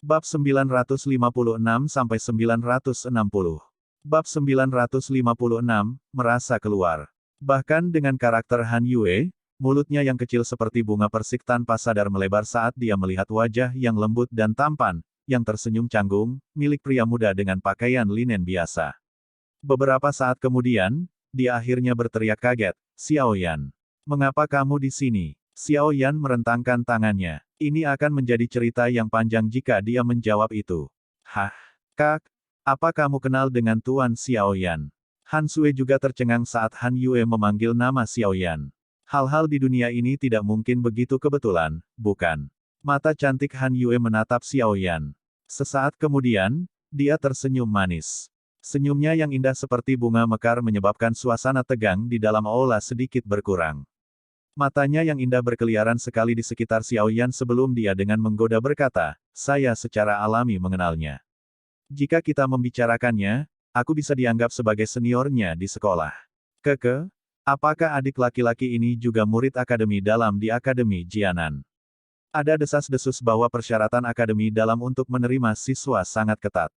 Bab 956-960. Bab 956, merasa keluar. Bahkan dengan karakter Han Yue, mulutnya yang kecil seperti bunga persik tanpa sadar melebar saat dia melihat wajah yang lembut dan tampan, yang tersenyum canggung, milik pria muda dengan pakaian linen biasa. Beberapa saat kemudian, dia akhirnya berteriak kaget, "Xiao Yan, mengapa kamu di sini?" Xiao Yan merentangkan tangannya. Ini akan menjadi cerita yang panjang jika dia menjawab itu. Hah? Kak? Apa kamu kenal dengan Tuan Xiao Yan? Han Sui juga tercengang saat Han Yue memanggil nama Xiao Yan. Hal-hal di dunia ini tidak mungkin begitu kebetulan, bukan? Mata cantik Han Yue menatap Xiao Yan. Sesaat kemudian, dia tersenyum manis. Senyumnya yang indah seperti bunga mekar menyebabkan suasana tegang di dalam aula sedikit berkurang. Matanya yang indah berkeliaran sekali di sekitar Xiao Yan sebelum dia dengan menggoda berkata, "Saya secara alami mengenalnya. Jika kita membicarakannya, aku bisa dianggap sebagai seniornya di sekolah." Keke, apakah adik laki-laki ini juga murid akademi dalam di Akademi Jianan? Ada desas-desus bahwa persyaratan akademi dalam untuk menerima siswa sangat ketat.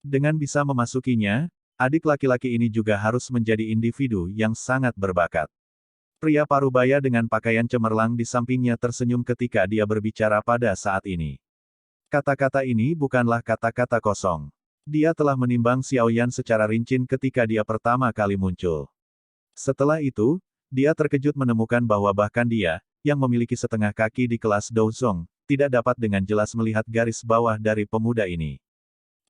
Dengan bisa memasukinya, adik laki-laki ini juga harus menjadi individu yang sangat berbakat. Pria parubaya dengan pakaian cemerlang di sampingnya tersenyum ketika dia berbicara pada saat ini. Kata-kata ini bukanlah kata-kata kosong. Dia telah menimbang Xiao Yan secara rinci ketika dia pertama kali muncul. Setelah itu, dia terkejut menemukan bahwa bahkan dia, yang memiliki setengah kaki di kelas Douzong, tidak dapat dengan jelas melihat garis bawah dari pemuda ini.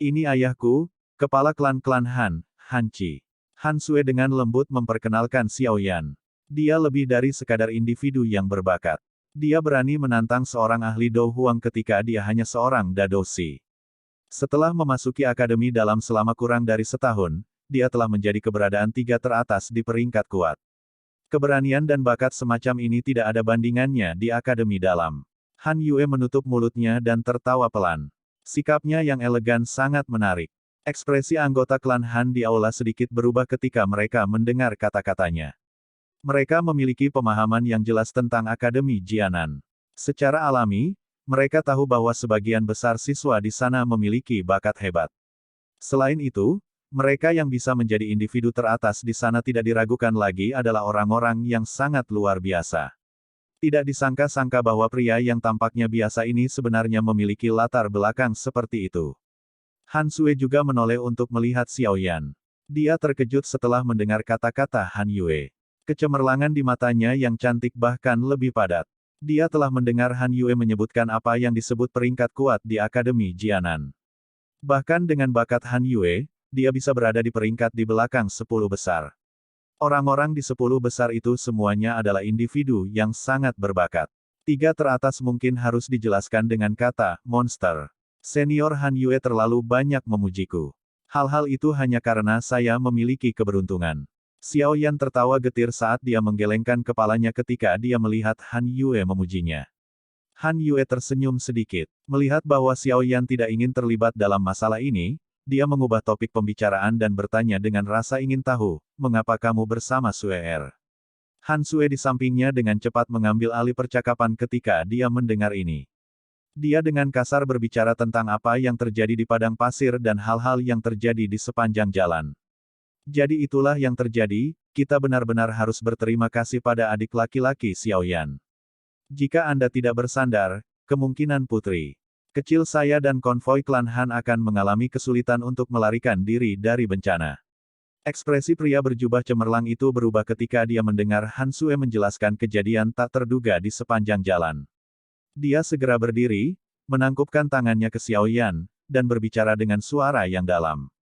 "Ini ayahku, kepala klan-klan Han, Han Qi." Han Sui dengan lembut memperkenalkan Xiao Yan. Dia lebih dari sekadar individu yang berbakat. Dia berani menantang seorang ahli Dou Huang ketika dia hanya seorang Dadoshi. Setelah memasuki akademi dalam selama kurang dari setahun, dia telah menjadi keberadaan 3 teratas di peringkat kuat. Keberanian dan bakat semacam ini tidak ada bandingannya di akademi dalam. Han Yue menutup mulutnya dan tertawa pelan. Sikapnya yang elegan sangat menarik. Ekspresi anggota klan Han di aula sedikit berubah ketika mereka mendengar kata-katanya. Mereka memiliki pemahaman yang jelas tentang Akademi Jianan. Secara alami, mereka tahu bahwa sebagian besar siswa di sana memiliki bakat hebat. Selain itu, mereka yang bisa menjadi individu teratas di sana tidak diragukan lagi adalah orang-orang yang sangat luar biasa. Tidak disangka-sangka bahwa pria yang tampaknya biasa ini sebenarnya memiliki latar belakang seperti itu. Han Sui juga menoleh untuk melihat Xiao Yan. Dia terkejut setelah mendengar kata-kata Han Yue. Kecemerlangan di matanya yang cantik bahkan lebih padat. Dia telah mendengar Han Yue menyebutkan apa yang disebut peringkat kuat di Akademi Jianan. Bahkan dengan bakat Han Yue, dia bisa berada di peringkat di belakang 10 besar. Orang-orang di 10 besar itu semuanya adalah individu yang sangat berbakat. 3 teratas mungkin harus dijelaskan dengan kata, monster. Senior Han Yue terlalu banyak memujiku. Hal-hal itu hanya karena saya memiliki keberuntungan. Xiao Yan tertawa getir saat dia menggelengkan kepalanya ketika dia melihat Han Yue memujinya. Han Yue tersenyum sedikit. Melihat bahwa Xiao Yan tidak ingin terlibat dalam masalah ini, dia mengubah topik pembicaraan dan bertanya dengan rasa ingin tahu, "Mengapa kamu bersama Sue Er?" Han Sui di sampingnya dengan cepat mengambil alih percakapan ketika dia mendengar ini. Dia dengan kasar berbicara tentang apa yang terjadi di padang pasir dan hal-hal yang terjadi di sepanjang jalan. "Jadi itulah yang terjadi, kita benar-benar harus berterima kasih pada adik laki-laki Xiao Yan. Jika Anda tidak bersandar, kemungkinan putri kecil saya dan konvoi klan Han akan mengalami kesulitan untuk melarikan diri dari bencana." Ekspresi pria berjubah cemerlang itu berubah ketika dia mendengar Han Sui menjelaskan kejadian tak terduga di sepanjang jalan. Dia segera berdiri, menangkupkan tangannya ke Xiao Yan, dan berbicara dengan suara yang dalam.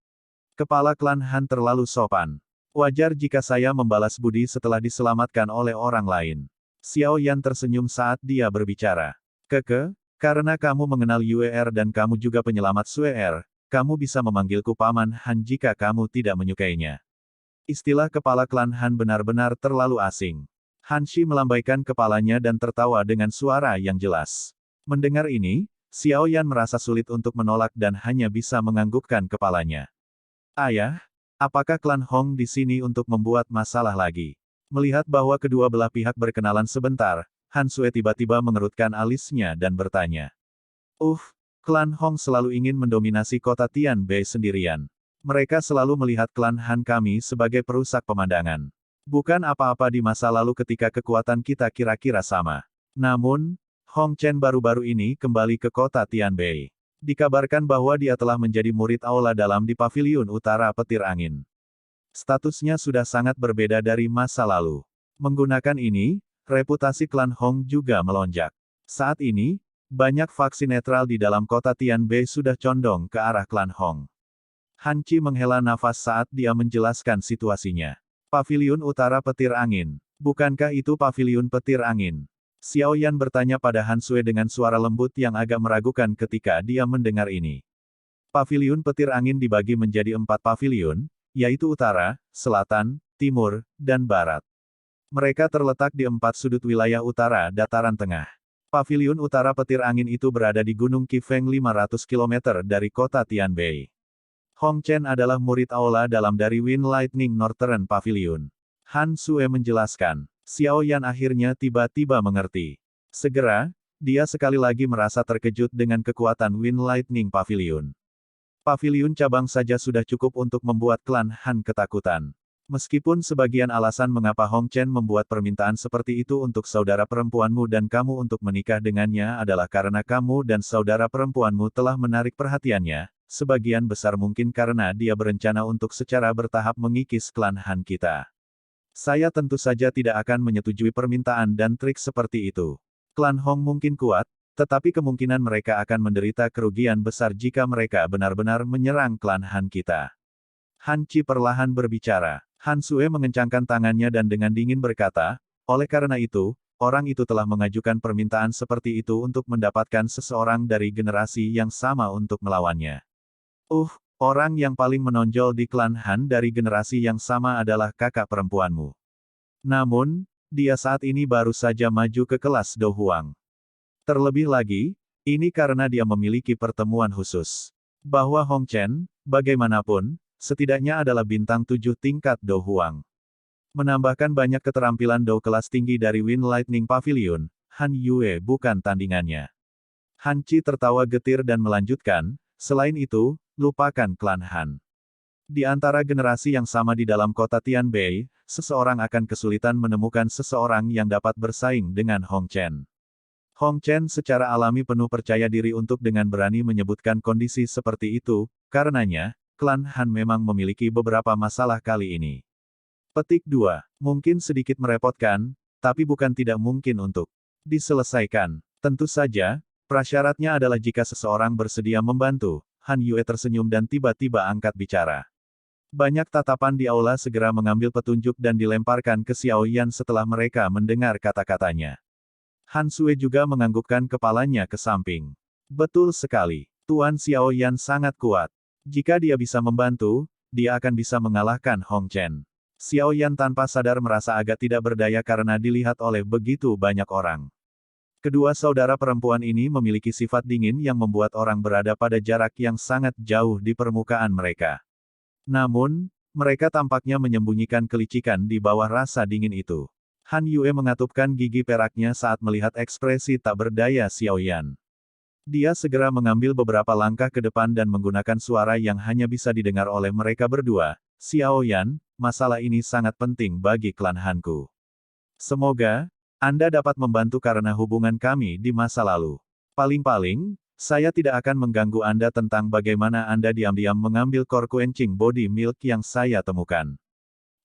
"Kepala klan Han terlalu sopan. Wajar jika saya membalas budi setelah diselamatkan oleh orang lain." Xiao Yan tersenyum saat dia berbicara. "Keke, karena kamu mengenal Yue Er dan kamu juga penyelamat Sue Er, kamu bisa memanggilku Paman Han jika kamu tidak menyukainya." Istilah kepala klan Han benar-benar terlalu asing. Han Shi melambaikan kepalanya dan tertawa dengan suara yang jelas. Mendengar ini, Xiao Yan merasa sulit untuk menolak dan hanya bisa menganggukkan kepalanya. "Ayah, apakah klan Hong di sini untuk membuat masalah lagi?" Melihat bahwa kedua belah pihak berkenalan sebentar, Han Sui tiba-tiba mengerutkan alisnya dan bertanya. Klan Hong selalu ingin mendominasi kota Tianbei sendirian. Mereka selalu melihat klan Han kami sebagai perusak pemandangan. Bukan apa-apa di masa lalu ketika kekuatan kita kira-kira sama. Namun, Hong Chen baru-baru ini kembali ke kota Tianbei. Dikabarkan bahwa dia telah menjadi murid aula dalam di Paviliun Utara Petir Angin. Statusnya sudah sangat berbeda dari masa lalu. Menggunakan ini, reputasi klan Hong juga melonjak. Saat ini, banyak faksi netral di dalam kota Tianbei sudah condong ke arah klan Hong. Han Qi menghela nafas saat dia menjelaskan situasinya. Paviliun Utara Petir Angin. Bukankah itu Paviliun Petir Angin? Xiao Yan bertanya pada Han Sui dengan suara lembut yang agak meragukan ketika dia mendengar ini. Paviliun Petir Angin dibagi menjadi 4 paviliun, yaitu Utara, Selatan, Timur, dan Barat. Mereka terletak di 4 sudut wilayah utara dataran tengah. Paviliun Utara Petir Angin itu berada di Gunung Qifeng 500 km dari kota Tianbei. Hong Chen adalah murid aula dalam dari Wind Lightning Northern Pavilion. Han Sui menjelaskan. Xiao Yan akhirnya tiba-tiba mengerti. Segera, dia sekali lagi merasa terkejut dengan kekuatan Wind Lightning Pavilion. Paviliun cabang saja sudah cukup untuk membuat klan Han ketakutan. Meskipun sebagian alasan mengapa Hong Chen membuat permintaan seperti itu untuk saudara perempuanmu dan kamu untuk menikah dengannya adalah karena kamu dan saudara perempuanmu telah menarik perhatiannya, sebagian besar mungkin karena dia berencana untuk secara bertahap mengikis klan Han kita. Saya tentu saja tidak akan menyetujui permintaan dan trik seperti itu. Klan Hong mungkin kuat, tetapi kemungkinan mereka akan menderita kerugian besar jika mereka benar-benar menyerang klan Han kita. Han Qi perlahan berbicara. Han Sui mengencangkan tangannya dan dengan dingin berkata, oleh karena itu, orang itu telah mengajukan permintaan seperti itu untuk mendapatkan seseorang dari generasi yang sama untuk melawannya. Orang yang paling menonjol di klan Han dari generasi yang sama adalah kakak perempuanmu. Namun, dia saat ini baru saja maju ke kelas Do Huang. Terlebih lagi, ini karena dia memiliki pertemuan khusus. Bahwa Hong Chen, bagaimanapun, setidaknya adalah bintang 7 tingkat Do Huang. Menambahkan banyak keterampilan Do kelas tinggi dari Wind Lightning Pavilion, Han Yue bukan tandingannya. Han Qi tertawa getir dan melanjutkan, selain itu, lupakan klan Han. Di antara generasi yang sama di dalam kota Tianbei, seseorang akan kesulitan menemukan seseorang yang dapat bersaing dengan Hong Chen. Hong Chen secara alami penuh percaya diri untuk dengan berani menyebutkan kondisi seperti itu, karenanya, klan Han memang memiliki beberapa masalah kali ini. Petik 2. Mungkin sedikit merepotkan, tapi bukan tidak mungkin untuk diselesaikan. Tentu saja, prasyaratnya adalah jika seseorang bersedia membantu. Han Yue tersenyum dan tiba-tiba angkat bicara. Banyak tatapan di aula segera mengambil petunjuk dan dilemparkan ke Xiao Yan setelah mereka mendengar kata-katanya. Han Sui juga menganggukkan kepalanya ke samping. Betul sekali. Tuan Xiao Yan sangat kuat. Jika dia bisa membantu, dia akan bisa mengalahkan Hong Chen. Xiao Yan tanpa sadar merasa agak tidak berdaya karena dilihat oleh begitu banyak orang. Kedua saudara perempuan ini memiliki sifat dingin yang membuat orang berada pada jarak yang sangat jauh di permukaan mereka. Namun, mereka tampaknya menyembunyikan kelicikan di bawah rasa dingin itu. Han Yue mengatupkan gigi peraknya saat melihat ekspresi tak berdaya Xiao Yan. Dia segera mengambil beberapa langkah ke depan dan menggunakan suara yang hanya bisa didengar oleh mereka berdua. Xiao Yan, masalah ini sangat penting bagi klan Hanku. Semoga Anda dapat membantu karena hubungan kami di masa lalu. Paling-paling, saya tidak akan mengganggu Anda tentang bagaimana Anda diam-diam mengambil core quenching body milk yang saya temukan.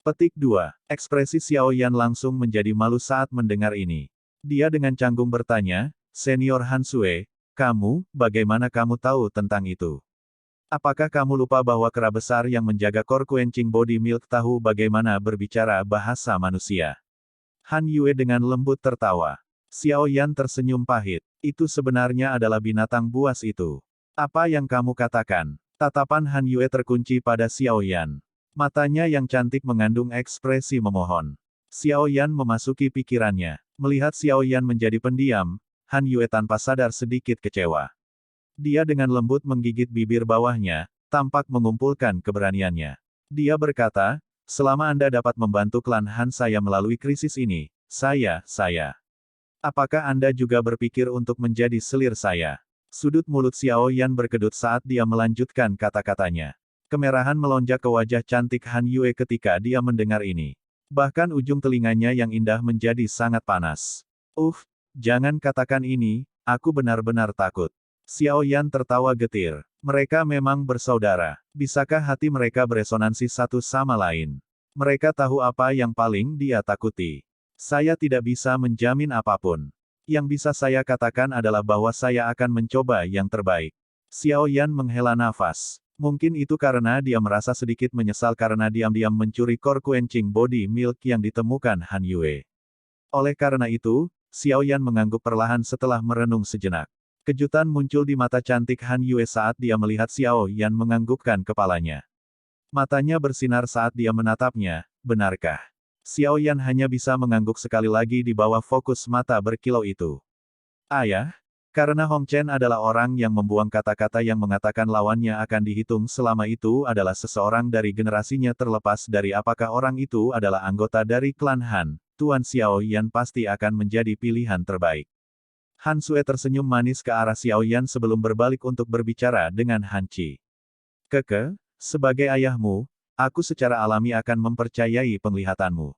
Petik 2. Ekspresi Xiao Yan langsung menjadi malu saat mendengar ini. Dia dengan canggung bertanya, Senior Han Sui, kamu, bagaimana kamu tahu tentang itu? Apakah kamu lupa bahwa kera besar yang menjaga core quenching body milk tahu bagaimana berbicara bahasa manusia? Han Yue dengan lembut tertawa. Xiao Yan tersenyum pahit. Itu sebenarnya adalah binatang buas itu. Apa yang kamu katakan? Tatapan Han Yue terkunci pada Xiao Yan. Matanya yang cantik mengandung ekspresi memohon. Xiao Yan memasuki pikirannya. Melihat Xiao Yan menjadi pendiam, Han Yue tanpa sadar sedikit kecewa. Dia dengan lembut menggigit bibir bawahnya, tampak mengumpulkan keberaniannya. Dia berkata, selama Anda dapat membantu klan Han saya melalui krisis ini, saya. Apakah Anda juga berpikir untuk menjadi selir saya? Sudut mulut Xiao Yan berkedut saat dia melanjutkan kata-katanya. Kemerahan melonjak ke wajah cantik Han Yue ketika dia mendengar ini. Bahkan ujung telinganya yang indah menjadi sangat panas. Jangan katakan ini, aku benar-benar takut. Xiao Yan tertawa getir. Mereka memang bersaudara. Bisakah hati mereka beresonansi satu sama lain? Mereka tahu apa yang paling dia takuti. Saya tidak bisa menjamin apapun. Yang bisa saya katakan adalah bahwa saya akan mencoba yang terbaik. Xiao Yan menghela nafas. Mungkin itu karena dia merasa sedikit menyesal karena diam-diam mencuri core quenching body milk yang ditemukan Han Yue. Oleh karena itu, Xiao Yan mengangguk perlahan setelah merenung sejenak. Kejutan muncul di mata cantik Han Yue saat dia melihat Xiao Yan menganggukkan kepalanya. Matanya bersinar saat dia menatapnya, benarkah? Xiao Yan hanya bisa mengangguk sekali lagi di bawah fokus mata berkilau itu. Ayah, karena Hong Chen adalah orang yang membuang kata-kata yang mengatakan lawannya akan dihitung selama itu adalah seseorang dari generasinya terlepas dari apakah orang itu adalah anggota dari klan Han, Tuan Xiao Yan pasti akan menjadi pilihan terbaik. Han Sue tersenyum manis ke arah Xiao Yan sebelum berbalik untuk berbicara dengan Han Qi. Sebagai ayahmu, aku secara alami akan mempercayai penglihatanmu.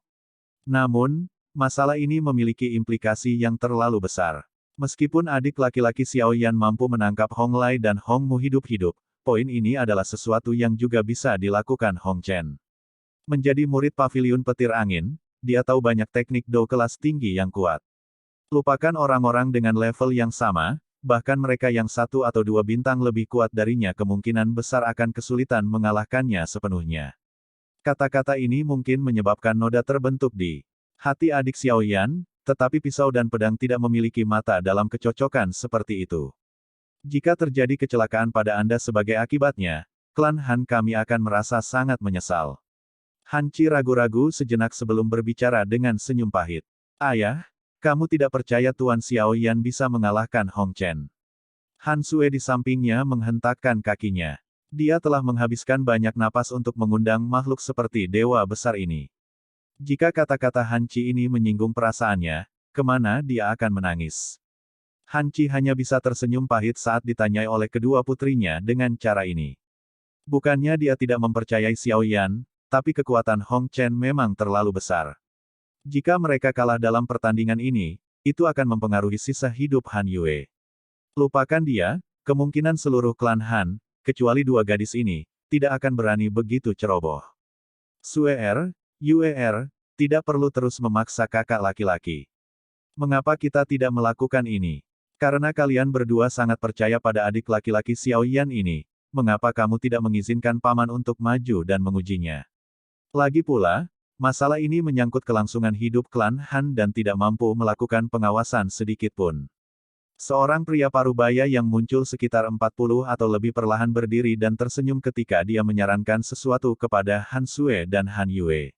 Namun, masalah ini memiliki implikasi yang terlalu besar. Meskipun adik laki-laki Xiao Yan mampu menangkap Hong Lai dan Hong Mu hidup-hidup, poin ini adalah sesuatu yang juga bisa dilakukan Hong Chen. Menjadi murid paviliun petir angin, dia tahu banyak teknik do kelas tinggi yang kuat. Lupakan orang-orang dengan level yang sama, bahkan mereka yang 1 atau 2 bintang lebih kuat darinya kemungkinan besar akan kesulitan mengalahkannya sepenuhnya. Kata-kata ini mungkin menyebabkan noda terbentuk di hati adik Xiao Yan, tetapi pisau dan pedang tidak memiliki mata dalam kecocokan seperti itu. Jika terjadi kecelakaan pada Anda sebagai akibatnya, klan Han kami akan merasa sangat menyesal. Han Qi ragu-ragu sejenak sebelum berbicara dengan senyum pahit. Ayah, kamu tidak percaya Tuan Xiao Yan bisa mengalahkan Hong Chen. Han Sue di sampingnya menghentakkan kakinya. Dia telah menghabiskan banyak napas untuk mengundang makhluk seperti dewa besar ini. Jika kata-kata Han Qi ini menyinggung perasaannya, kemana dia akan menangis? Han Qi hanya bisa tersenyum pahit saat ditanyai oleh kedua putrinya dengan cara ini. Bukannya dia tidak mempercayai Xiao Yan, tapi kekuatan Hong Chen memang terlalu besar. Jika mereka kalah dalam pertandingan ini, itu akan mempengaruhi sisa hidup Han Yue. Lupakan dia, kemungkinan seluruh klan Han, kecuali 2 gadis ini, tidak akan berani begitu ceroboh. Yue, tidak perlu terus memaksa kakak laki-laki. Mengapa kita tidak melakukan ini? Karena kalian berdua sangat percaya pada adik laki-laki Xiao Yan ini, mengapa kamu tidak mengizinkan paman untuk maju dan mengujinya? Lagi pula, masalah ini menyangkut kelangsungan hidup klan Han dan tidak mampu melakukan pengawasan sedikit pun. Seorang pria parubaya yang muncul sekitar 40 atau lebih perlahan berdiri dan tersenyum ketika dia menyarankan sesuatu kepada Han Sue dan Han Yue.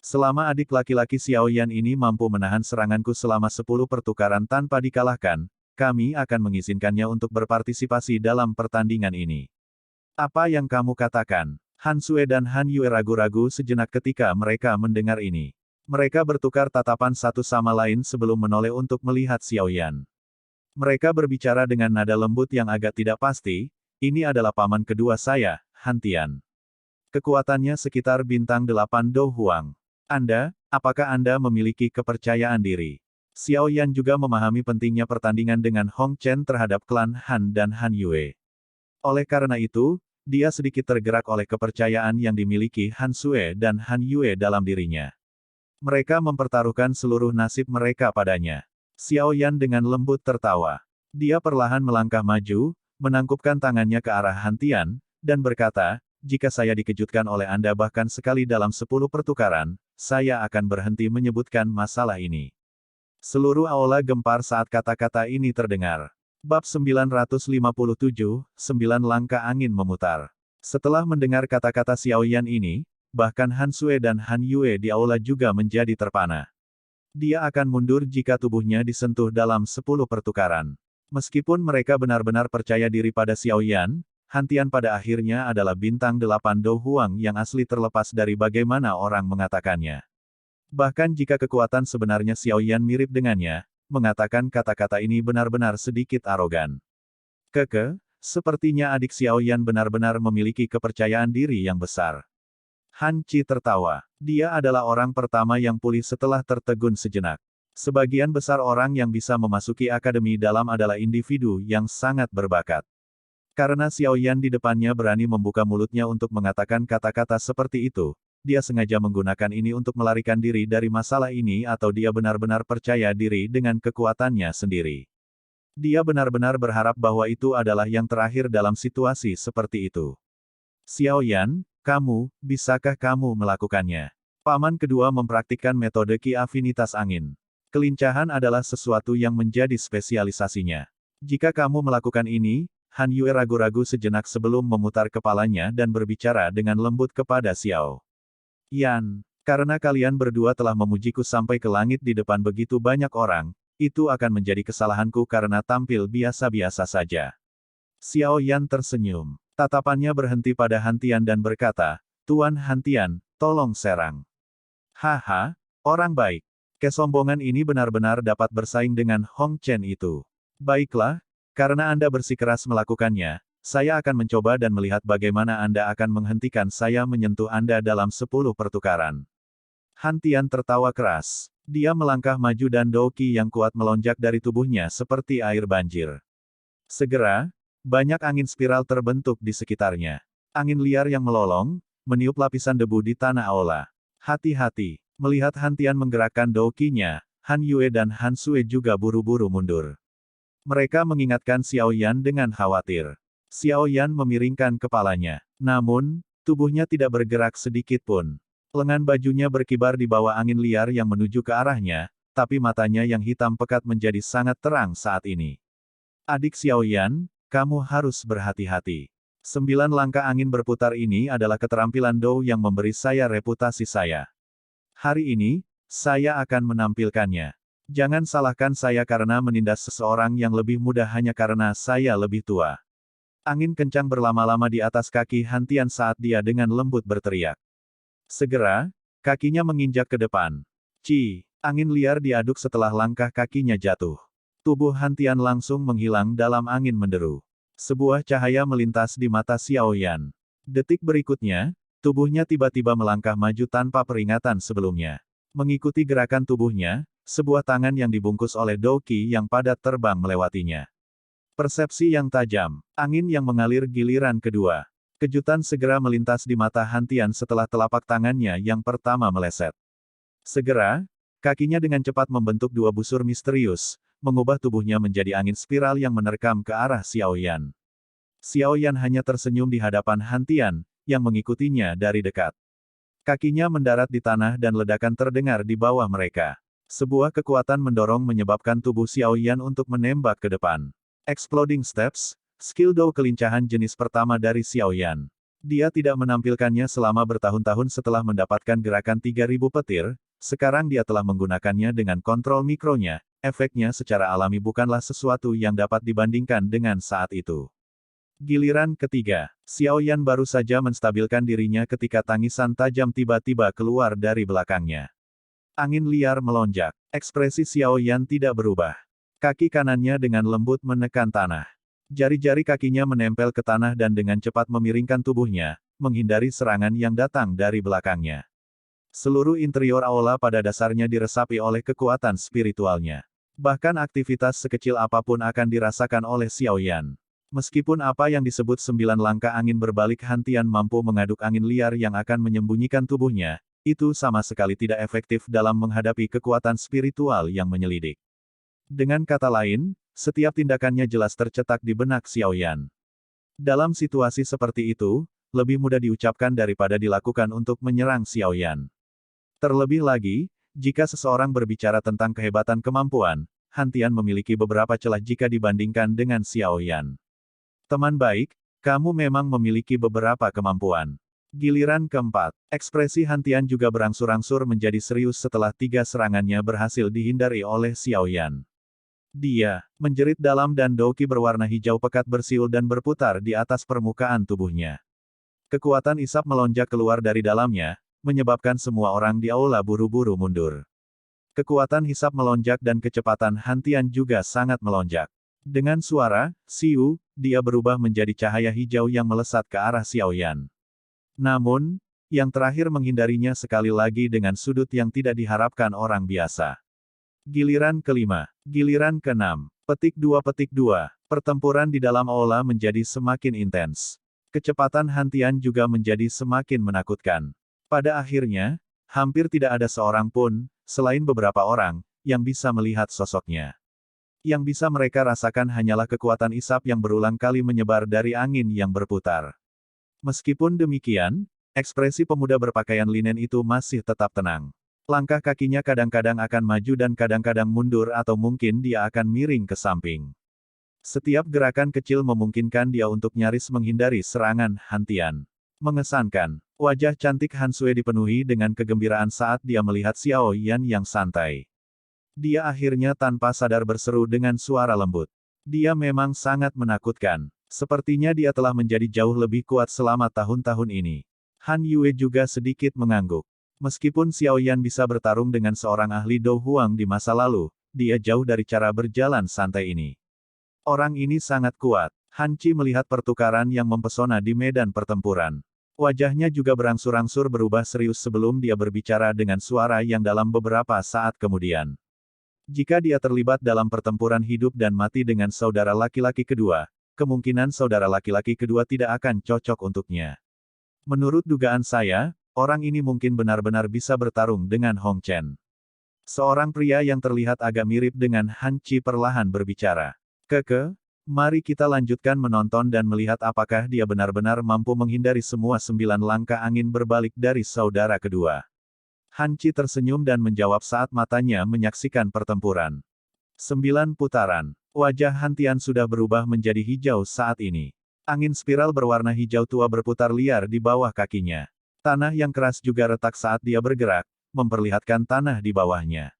Selama adik laki-laki Xiao Yan ini mampu menahan seranganku selama 10 pertukaran tanpa dikalahkan, kami akan mengizinkannya untuk berpartisipasi dalam pertandingan ini. Apa yang kamu katakan? Han Sue dan Han Yue ragu-ragu sejenak ketika mereka mendengar ini. Mereka bertukar tatapan satu sama lain sebelum menoleh untuk melihat Xiao Yan. Mereka berbicara dengan nada lembut yang agak tidak pasti, ini adalah paman kedua saya, Han Tian. Kekuatannya sekitar bintang 8 Do Huang. Apakah Anda memiliki kepercayaan diri? Xiao Yan juga memahami pentingnya pertandingan dengan Hong Chen terhadap klan Han dan Han Yue. Oleh karena itu, dia sedikit tergerak oleh kepercayaan yang dimiliki Han Sue dan Han Yue dalam dirinya. Mereka mempertaruhkan seluruh nasib mereka padanya. Xiao Yan dengan lembut tertawa. Dia perlahan melangkah maju, menangkupkan tangannya ke arah Han Tian, dan berkata, jika saya dikejutkan oleh Anda bahkan sekali dalam 10 pertukaran, saya akan berhenti menyebutkan masalah ini. Seluruh aula gempar saat kata-kata ini terdengar. Bab 957, 9 langkah angin memutar. Setelah mendengar kata-kata Xiao Yan ini, bahkan Han Sue dan Han Yue di aula juga menjadi terpana. Dia akan mundur jika tubuhnya disentuh dalam 10 pertukaran. Meskipun mereka benar-benar percaya diri pada Xiao Yan, Han Tian pada akhirnya adalah bintang 8 Do Huang yang asli terlepas dari bagaimana orang mengatakannya. Bahkan jika kekuatan sebenarnya Xiao Yan mirip dengannya, mengatakan kata-kata ini benar-benar sedikit arogan. Sepertinya adik Xiao Yan benar-benar memiliki kepercayaan diri yang besar. Han Qi tertawa. Dia adalah orang pertama yang pulih setelah tertegun sejenak. Sebagian besar orang yang bisa memasuki akademi dalam adalah individu yang sangat berbakat. Karena Xiao Yan di depannya berani membuka mulutnya untuk mengatakan kata-kata seperti itu, dia sengaja menggunakan ini untuk melarikan diri dari masalah ini atau dia benar-benar percaya diri dengan kekuatannya sendiri. Dia benar-benar berharap bahwa itu adalah yang terakhir dalam situasi seperti itu. Xiao Yan, bisakah kamu melakukannya? Paman kedua mempraktikkan metode Qi Afinitas Angin. Kelincahan adalah sesuatu yang menjadi spesialisasinya. Jika kamu melakukan ini, Han Yue ragu-ragu sejenak sebelum memutar kepalanya dan berbicara dengan lembut kepada Xiao Yan. Karena kalian berdua telah memujiku sampai ke langit di depan begitu banyak orang, itu akan menjadi kesalahanku karena tampil biasa-biasa saja. Xiao Yan tersenyum. Tatapannya berhenti pada Han Tian dan berkata, Tuan Han Tian, tolong serang. Haha, orang baik. Kesombongan ini benar-benar dapat bersaing dengan Hong Chen itu. Baiklah, karena Anda bersikeras melakukannya, saya akan mencoba dan melihat bagaimana Anda akan menghentikan saya menyentuh Anda dalam 10 pertukaran. Han Tian tertawa keras. Dia melangkah maju dan Doki yang kuat melonjak dari tubuhnya seperti air banjir. Segera, banyak angin spiral terbentuk di sekitarnya. Angin liar yang melolong, meniup lapisan debu di tanah aula. Hati-hati. Melihat Han Tian menggerakkan Doki-nya, Han Yue dan Han Sui juga buru-buru mundur. Mereka mengingatkan Xiao Yan dengan khawatir. Xiao Yan memiringkan kepalanya. Namun, tubuhnya tidak bergerak sedikit pun. Lengan bajunya berkibar di bawah angin liar yang menuju ke arahnya, tapi matanya yang hitam pekat menjadi sangat terang saat ini. Adik Xiao Yan, kamu harus berhati-hati. 9 langkah angin berputar ini adalah keterampilan Dou yang memberi saya reputasi saya. Hari ini, saya akan menampilkannya. Jangan salahkan saya karena menindas seseorang yang lebih muda hanya karena saya lebih tua. Angin kencang berlama-lama di atas kaki Han Tian saat dia dengan lembut berteriak. Segera, kakinya menginjak ke depan. Angin liar diaduk setelah langkah kakinya jatuh. Tubuh Han Tian langsung menghilang dalam angin menderu. Sebuah cahaya melintas di mata Xiao Yan. Detik berikutnya, tubuhnya tiba-tiba melangkah maju tanpa peringatan sebelumnya. Mengikuti gerakan tubuhnya, sebuah tangan yang dibungkus oleh Doki yang padat terbang melewatinya. Persepsi yang tajam, angin yang mengalir giliran kedua. Kejutan segera melintas di mata Han Tian setelah telapak tangannya yang pertama meleset. Segera, kakinya dengan cepat membentuk 2 busur misterius, mengubah tubuhnya menjadi angin spiral yang menerkam ke arah Xiao Yan. Xiao Yan hanya tersenyum di hadapan Han Tian, yang mengikutinya dari dekat. Kakinya mendarat di tanah dan ledakan terdengar di bawah mereka. Sebuah kekuatan mendorong menyebabkan tubuh Xiao Yan untuk menembak ke depan. Exploding Steps, skill Dou kelincahan jenis pertama dari Xiao Yan. Dia tidak menampilkannya selama bertahun-tahun setelah mendapatkan gerakan 3000 petir, sekarang dia telah menggunakannya dengan kontrol mikronya, efeknya secara alami bukanlah sesuatu yang dapat dibandingkan dengan saat itu. Giliran ketiga, Xiao Yan baru saja menstabilkan dirinya ketika tangisan tajam tiba-tiba keluar dari belakangnya. Angin liar melonjak. Ekspresi Xiao Yan tidak berubah. Kaki kanannya dengan lembut menekan tanah. Jari-jari kakinya menempel ke tanah dan dengan cepat memiringkan tubuhnya, menghindari serangan yang datang dari belakangnya. Seluruh interior aula pada dasarnya diresapi oleh kekuatan spiritualnya. Bahkan aktivitas sekecil apapun akan dirasakan oleh Xiao Yan. Meskipun apa yang disebut 9 langkah angin berbalik Han Tian mampu mengaduk angin liar yang akan menyembunyikan tubuhnya, itu sama sekali tidak efektif dalam menghadapi kekuatan spiritual yang menyelidik. Dengan kata lain, setiap tindakannya jelas tercetak di benak Xiao Yan. Dalam situasi seperti itu, lebih mudah diucapkan daripada dilakukan untuk menyerang Xiao Yan. Terlebih lagi, jika seseorang berbicara tentang kehebatan kemampuan, Han Tian memiliki beberapa celah jika dibandingkan dengan Xiao Yan. Teman baik, kamu memang memiliki beberapa kemampuan. Giliran keempat, ekspresi Han Tian juga berangsur-angsur menjadi serius setelah 3 serangannya berhasil dihindari oleh Xiao Yan. Dia menjerit dalam dan Doki berwarna hijau pekat bersiul dan berputar di atas permukaan tubuhnya. Kekuatan isap melonjak keluar dari dalamnya, menyebabkan semua orang di aula buru-buru mundur. Kekuatan hisap melonjak dan kecepatan Han Tian juga sangat melonjak. Dengan suara, "Siu," dia berubah menjadi cahaya hijau yang melesat ke arah Xiao Yan. Namun, yang terakhir menghindarinya sekali lagi dengan sudut yang tidak diharapkan orang biasa. Giliran kelima. Giliran keenam. Petik 2. Pertempuran di dalam aula menjadi semakin intens. Kecepatan Han Tian juga menjadi semakin menakutkan. Pada akhirnya, hampir tidak ada seorang pun, selain beberapa orang, yang bisa melihat sosoknya. Yang bisa mereka rasakan hanyalah kekuatan isap yang berulang kali menyebar dari angin yang berputar. Meskipun demikian, ekspresi pemuda berpakaian linen itu masih tetap tenang. Langkah kakinya kadang-kadang akan maju dan kadang-kadang mundur atau mungkin dia akan miring ke samping. Setiap gerakan kecil memungkinkan dia untuk nyaris menghindari serangan Han Tian. Mengesankan, wajah cantik Han Sui dipenuhi dengan kegembiraan saat dia melihat Xiao Yan yang santai. Dia akhirnya tanpa sadar berseru dengan suara lembut. Dia memang sangat menakutkan. Sepertinya dia telah menjadi jauh lebih kuat selama tahun-tahun ini. Han Yue juga sedikit mengangguk. Meskipun Xiao Yan bisa bertarung dengan seorang ahli Dou Huang di masa lalu, dia jauh dari cara berjalan santai ini. Orang ini sangat kuat. Han Qi melihat pertukaran yang mempesona di medan pertempuran. Wajahnya juga berangsur-angsur berubah serius sebelum dia berbicara dengan suara yang dalam beberapa saat kemudian. Jika dia terlibat dalam pertempuran hidup dan mati dengan saudara laki-laki kedua, kemungkinan saudara laki-laki kedua tidak akan cocok untuknya. Menurut dugaan saya, orang ini mungkin benar-benar bisa bertarung dengan Hong Chen. Seorang pria yang terlihat agak mirip dengan Han Qi perlahan berbicara. Mari kita lanjutkan menonton dan melihat apakah dia benar-benar mampu menghindari semua 9 langkah angin berbalik dari saudara kedua. Han Qi tersenyum dan menjawab saat matanya menyaksikan pertempuran. 9 putaran. Wajah Han Tian sudah berubah menjadi hijau saat ini. Angin spiral berwarna hijau tua berputar liar di bawah kakinya. Tanah yang keras juga retak saat dia bergerak, memperlihatkan tanah di bawahnya.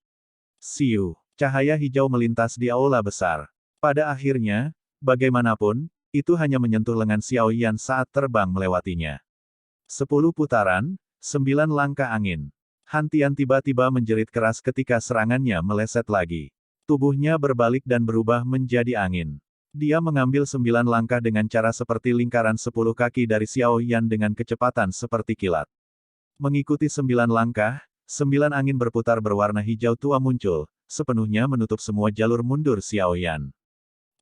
Siu. Cahaya hijau melintas di aula besar. Pada akhirnya, bagaimanapun, itu hanya menyentuh lengan Xiao Yan saat terbang melewatinya. 10 putaran, 9 langkah angin. Han Tian tiba-tiba menjerit keras ketika serangannya meleset lagi. Tubuhnya berbalik dan berubah menjadi angin. Dia mengambil 9 langkah dengan cara seperti lingkaran 10 kaki dari Xiao Yan dengan kecepatan seperti kilat. Mengikuti 9 langkah, 9 angin berputar berwarna hijau tua muncul, sepenuhnya menutup semua jalur mundur Xiao Yan.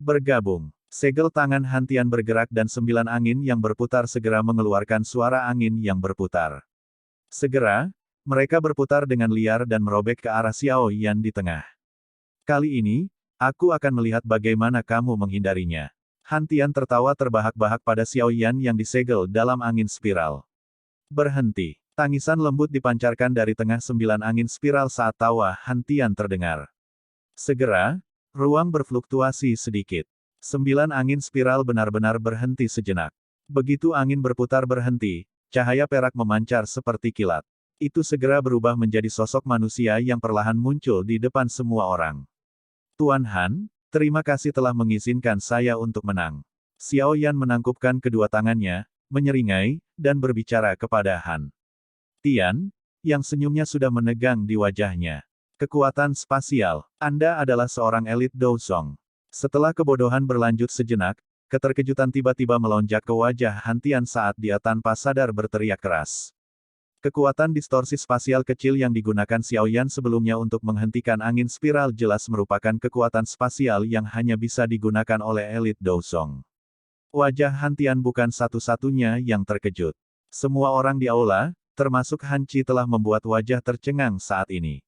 Bergabung. Segel tangan Han Tian bergerak dan 9 angin yang berputar segera mengeluarkan suara angin yang berputar. Segera, mereka berputar dengan liar dan merobek ke arah Xiao Yan di tengah. Kali ini, aku akan melihat bagaimana kamu menghindarinya. Han Tian tertawa terbahak-bahak pada Xiao Yan yang disegel dalam angin spiral. Berhenti. Tangisan lembut dipancarkan dari tengah 9 angin spiral saat tawa Han Tian terdengar. Segera, ruang berfluktuasi sedikit. 9 angin spiral benar-benar berhenti sejenak. Begitu angin berputar berhenti, cahaya perak memancar seperti kilat. Itu segera berubah menjadi sosok manusia yang perlahan muncul di depan semua orang. Tuan Han, terima kasih telah mengizinkan saya untuk menang. Xiao Yan menangkupkan kedua tangannya, menyeringai, dan berbicara kepada Han Tian, yang senyumnya sudah menegang di wajahnya. Kekuatan spasial, Anda adalah seorang elit Douzong. Setelah kebodohan berlanjut sejenak, keterkejutan tiba-tiba melonjak ke wajah Han Tian saat dia tanpa sadar berteriak keras. Kekuatan distorsi spasial kecil yang digunakan Xiao Yan sebelumnya untuk menghentikan angin spiral jelas merupakan kekuatan spasial yang hanya bisa digunakan oleh elit Douzong. Wajah Han Tian bukan satu-satunya yang terkejut. Semua orang di aula, termasuk Han Qi telah membuat wajah tercengang saat ini.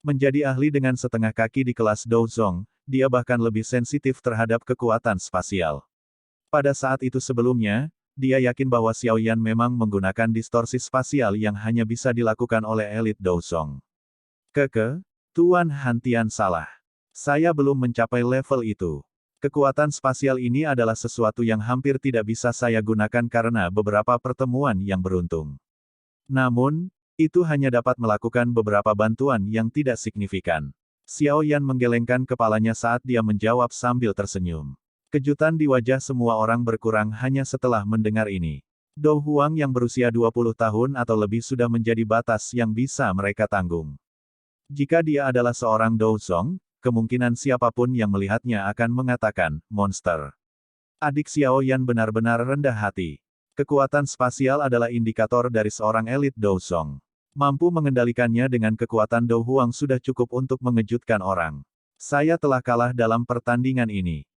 Menjadi ahli dengan setengah kaki di kelas Douzong, dia bahkan lebih sensitif terhadap kekuatan spasial. Pada saat itu sebelumnya, dia yakin bahwa Xiao Yan memang menggunakan distorsi spasial yang hanya bisa dilakukan oleh elit Douzong. Tuan Han Tian salah. Saya belum mencapai level itu. Kekuatan spasial ini adalah sesuatu yang hampir tidak bisa saya gunakan karena beberapa pertemuan yang beruntung. Namun, itu hanya dapat melakukan beberapa bantuan yang tidak signifikan. Xiao Yan menggelengkan kepalanya saat dia menjawab sambil tersenyum. Kejutan di wajah semua orang berkurang hanya setelah mendengar ini. Dou Huang yang berusia 20 tahun atau lebih sudah menjadi batas yang bisa mereka tanggung. Jika dia adalah seorang Douzong, kemungkinan siapapun yang melihatnya akan mengatakan, monster. Adik Xiao Yan benar-benar rendah hati. Kekuatan spasial adalah indikator dari seorang elit Douzong. Mampu mengendalikannya dengan kekuatan Dou Huang sudah cukup untuk mengejutkan orang. Saya telah kalah dalam pertandingan ini.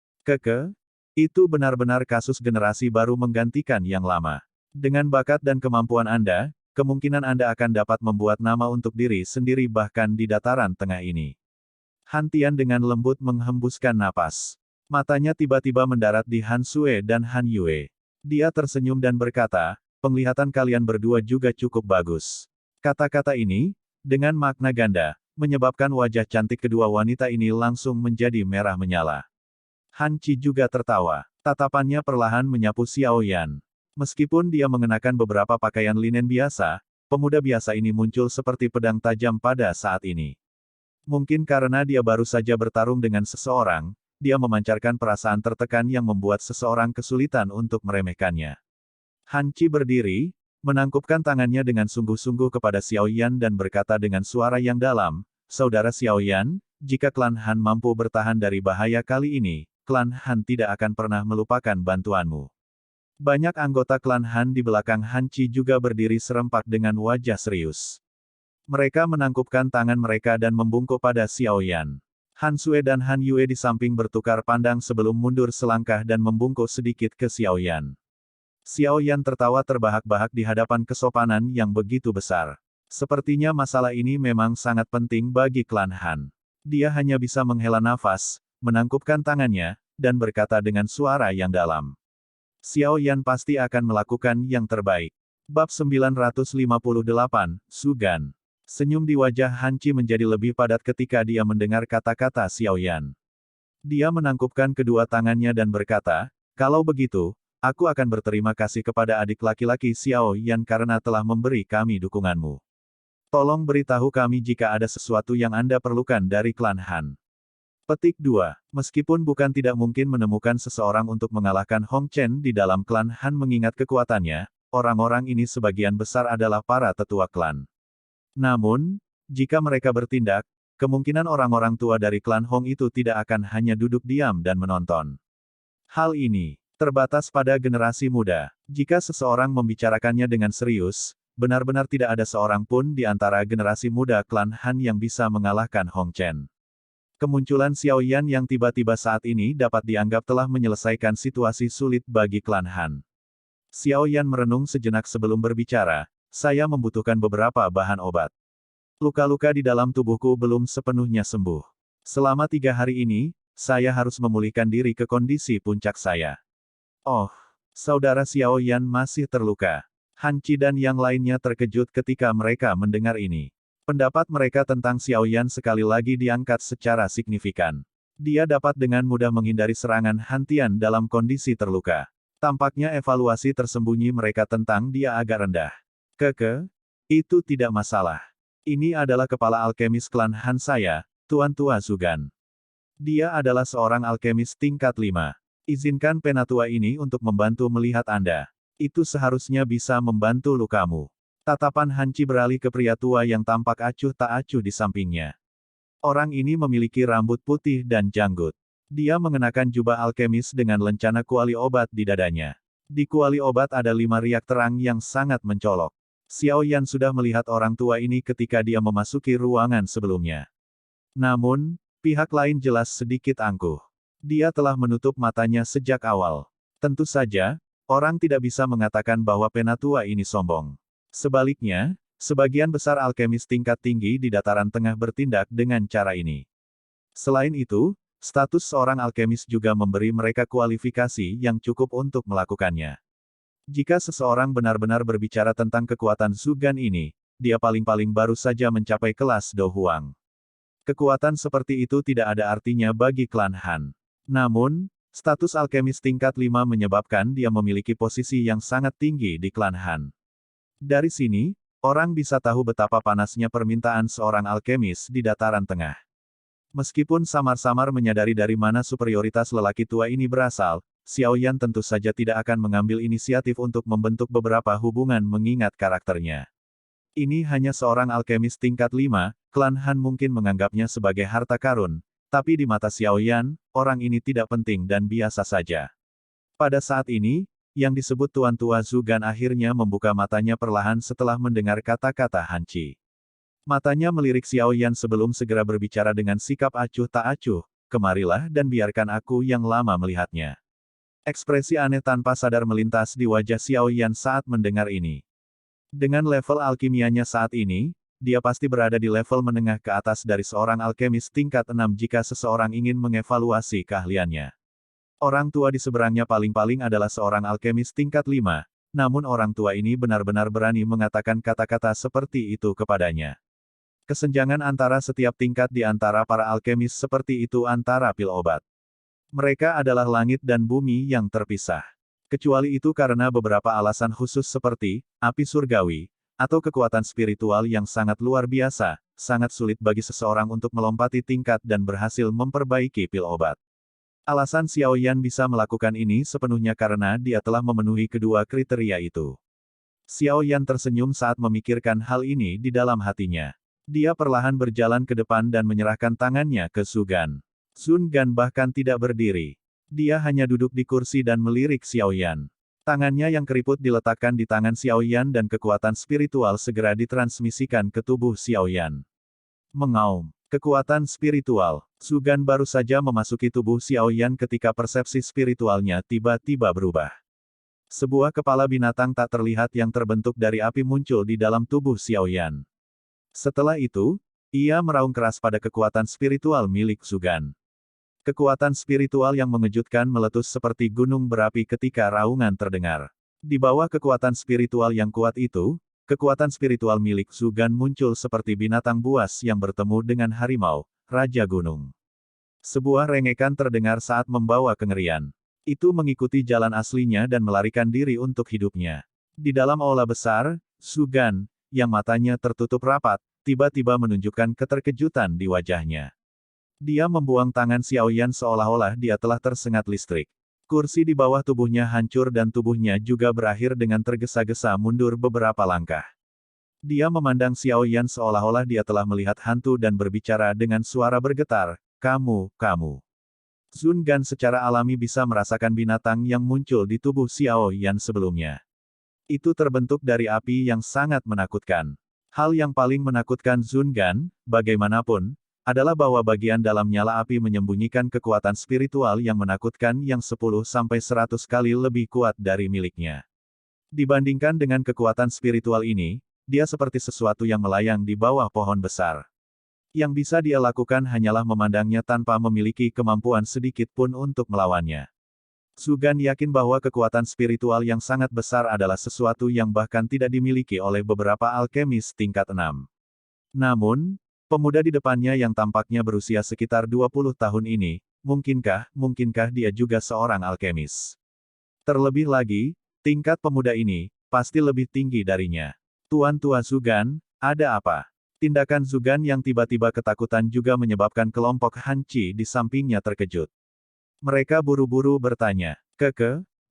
Itu benar-benar kasus generasi baru menggantikan yang lama. Dengan bakat dan kemampuan Anda, kemungkinan Anda akan dapat membuat nama untuk diri sendiri bahkan di dataran tengah ini. Han Tian dengan lembut menghembuskan napas. Matanya tiba-tiba mendarat di Han Sue dan Han Yue. Dia tersenyum dan berkata, penglihatan kalian berdua juga cukup bagus. Kata-kata ini, dengan makna ganda, menyebabkan wajah cantik kedua wanita ini langsung menjadi merah menyala. Han Qi juga tertawa. Tatapannya perlahan menyapu Xiao Yan. Meskipun dia mengenakan beberapa pakaian linen biasa, pemuda biasa ini muncul seperti pedang tajam pada saat ini. Mungkin karena dia baru saja bertarung dengan seseorang, dia memancarkan perasaan tertekan yang membuat seseorang kesulitan untuk meremehkannya. Han Qi berdiri, menangkupkan tangannya dengan sungguh-sungguh kepada Xiao Yan dan berkata dengan suara yang dalam, Saudara Xiao Yan, jika klan Han mampu bertahan dari bahaya kali ini, klan Han tidak akan pernah melupakan bantuanmu. Banyak anggota klan Han di belakang Han Qi juga berdiri serempak dengan wajah serius. Mereka menangkupkan tangan mereka dan membungkuk pada Xiao Yan. Han Sue dan Han Yue di samping bertukar pandang sebelum mundur selangkah dan membungkuk sedikit ke Xiao Yan. Xiao Yan tertawa terbahak-bahak di hadapan kesopanan yang begitu besar. Sepertinya masalah ini memang sangat penting bagi klan Han. Dia hanya bisa menghela nafas, menangkupkan tangannya, dan berkata dengan suara yang dalam. Xiao Yan pasti akan melakukan yang terbaik. Bab 958, Sugan. Senyum di wajah Han Qi menjadi lebih padat ketika dia mendengar kata-kata Xiao Yan. Dia menangkupkan kedua tangannya dan berkata, kalau begitu, aku akan berterima kasih kepada adik laki-laki Xiao Yan karena telah memberi kami dukunganmu. Tolong beritahu kami jika ada sesuatu yang Anda perlukan dari klan Han. Petik 2. Meskipun bukan tidak mungkin menemukan seseorang untuk mengalahkan Hong Chen di dalam klan Han mengingat kekuatannya, orang-orang ini sebagian besar adalah para tetua klan. Namun, jika mereka bertindak, kemungkinan orang-orang tua dari klan Hong itu tidak akan hanya duduk diam dan menonton. Hal ini terbatas pada generasi muda. Jika seseorang membicarakannya dengan serius, benar-benar tidak ada seorang pun di antara generasi muda klan Han yang bisa mengalahkan Hong Chen. Kemunculan Xiao Yan yang tiba-tiba saat ini dapat dianggap telah menyelesaikan situasi sulit bagi klan Han. Xiao Yan merenung sejenak sebelum berbicara, saya membutuhkan beberapa bahan obat. Luka-luka di dalam tubuhku belum sepenuhnya sembuh. Selama 3 hari ini, saya harus memulihkan diri ke kondisi puncak saya. Oh, saudara Xiao Yan masih terluka. Han Qi dan yang lainnya terkejut ketika mereka mendengar ini. Pendapat mereka tentang Xiao Yan sekali lagi diangkat secara signifikan. Dia dapat dengan mudah menghindari serangan Han Tian dalam kondisi terluka. Tampaknya evaluasi tersembunyi mereka tentang dia agak rendah. Itu tidak masalah. Ini adalah kepala alkemis klan Han saya, Tuan Tua Sugan. Dia adalah seorang alkemis tingkat 5. Izinkan penatua ini untuk membantu melihat Anda. Itu seharusnya bisa membantu lukamu. Tatapan Han Qi beralih ke pria tua yang tampak acuh tak acuh di sampingnya. Orang ini memiliki rambut putih dan janggut. Dia mengenakan jubah alkemis dengan lencana kuali obat di dadanya. Di kuali obat ada 5 riak terang yang sangat mencolok. Xiao Yan sudah melihat orang tua ini ketika dia memasuki ruangan sebelumnya. Namun, pihak lain jelas sedikit angkuh. Dia telah menutup matanya sejak awal. Tentu saja, orang tidak bisa mengatakan bahwa penatua ini sombong. Sebaliknya, sebagian besar alkemis tingkat tinggi di dataran tengah bertindak dengan cara ini. Selain itu, status seorang alkemis juga memberi mereka kualifikasi yang cukup untuk melakukannya. Jika seseorang benar-benar berbicara tentang kekuatan Sugan ini, dia paling-paling baru saja mencapai kelas Do Huang. Kekuatan seperti itu tidak ada artinya bagi klan Han. Namun, status alkemis tingkat 5 menyebabkan dia memiliki posisi yang sangat tinggi di klan Han. Dari sini, orang bisa tahu betapa panasnya permintaan seorang alkemis di dataran tengah. Meskipun samar-samar menyadari dari mana superioritas lelaki tua ini berasal, Xiao Yan tentu saja tidak akan mengambil inisiatif untuk membentuk beberapa hubungan mengingat karakternya. Ini hanya seorang alkemis tingkat 5, klan Han mungkin menganggapnya sebagai harta karun, Tapi di mata Xiao Yan, orang ini tidak penting dan biasa saja. Pada saat ini, yang disebut Tuan Tua Zugan akhirnya membuka matanya perlahan setelah mendengar kata-kata Han Qi. Matanya melirik Xiao Yan sebelum segera berbicara dengan sikap acuh tak acuh, kemarilah dan biarkan aku yang lama melihatnya. Ekspresi aneh tanpa sadar melintas di wajah Xiao Yan saat mendengar ini. Dengan level alkimianya saat ini, dia pasti berada di level menengah ke atas dari seorang alkemis tingkat 6 jika seseorang ingin mengevaluasi keahliannya. Orang tua di seberangnya paling-paling adalah seorang alkemis tingkat 5, namun orang tua ini benar-benar berani mengatakan kata-kata seperti itu kepadanya. Kesenjangan antara setiap tingkat di antara para alkemis seperti itu antara pil obat. Mereka adalah langit dan bumi yang terpisah. Kecuali itu karena beberapa alasan khusus seperti, api surgawi, atau kekuatan spiritual yang sangat luar biasa, sangat sulit bagi seseorang untuk melompati tingkat dan berhasil memperbaiki pil obat. Alasan Xiao Yan bisa melakukan ini sepenuhnya karena dia telah memenuhi kedua kriteria itu. Xiao Yan tersenyum saat memikirkan hal ini di dalam hatinya. Dia perlahan berjalan ke depan dan menyerahkan tangannya ke Su Gan. Sun Gan bahkan tidak berdiri. Dia hanya duduk di kursi dan melirik Xiao Yan. Tangannya yang keriput diletakkan di tangan Xiao Yan dan kekuatan spiritual segera ditransmisikan ke tubuh Xiao Yan. Mengaum. Kekuatan spiritual. Su Gan baru saja memasuki tubuh Xiao Yan ketika persepsi spiritualnya tiba-tiba berubah. Sebuah kepala binatang tak terlihat yang terbentuk dari api muncul di dalam tubuh Xiao Yan. Setelah itu, ia meraung keras pada kekuatan spiritual milik Su Gan. Kekuatan spiritual yang mengejutkan meletus seperti gunung berapi ketika raungan terdengar. Di bawah kekuatan spiritual yang kuat itu, kekuatan spiritual milik Su Gan muncul seperti binatang buas yang bertemu dengan harimau, Raja Gunung. Sebuah rengekan terdengar saat membawa kengerian. Itu mengikuti jalan aslinya dan melarikan diri untuk hidupnya. Di dalam aula besar, Su Gan, yang matanya tertutup rapat, tiba-tiba menunjukkan keterkejutan di wajahnya. Dia membuang tangan Xiao Yan seolah-olah dia telah tersengat listrik. Kursi di bawah tubuhnya hancur dan tubuhnya juga berakhir dengan tergesa-gesa mundur beberapa langkah. Dia memandang Xiao Yan seolah-olah dia telah melihat hantu dan berbicara dengan suara bergetar, kamu. Sun Gan secara alami bisa merasakan binatang yang muncul di tubuh Xiao Yan sebelumnya. Itu terbentuk dari api yang sangat menakutkan. Hal yang paling menakutkan Sun Gan, bagaimanapun, adalah bahwa bagian dalam nyala api menyembunyikan kekuatan spiritual yang menakutkan yang 10-100 kali lebih kuat dari miliknya. Dibandingkan dengan kekuatan spiritual ini, dia seperti sesuatu yang melayang di bawah pohon besar. Yang bisa dia lakukan hanyalah memandangnya tanpa memiliki kemampuan sedikit pun untuk melawannya. Su Gan yakin bahwa kekuatan spiritual yang sangat besar adalah sesuatu yang bahkan tidak dimiliki oleh beberapa alkemis tingkat 6. Namun, pemuda di depannya yang tampaknya berusia sekitar 20 tahun ini, mungkinkah dia juga seorang alkemis? Terlebih lagi, tingkat pemuda ini, pasti lebih tinggi darinya. Tuan Tua Su Gan, ada apa? Tindakan Su Gan yang tiba-tiba ketakutan juga menyebabkan kelompok Han Qi di sampingnya terkejut. Mereka buru-buru bertanya,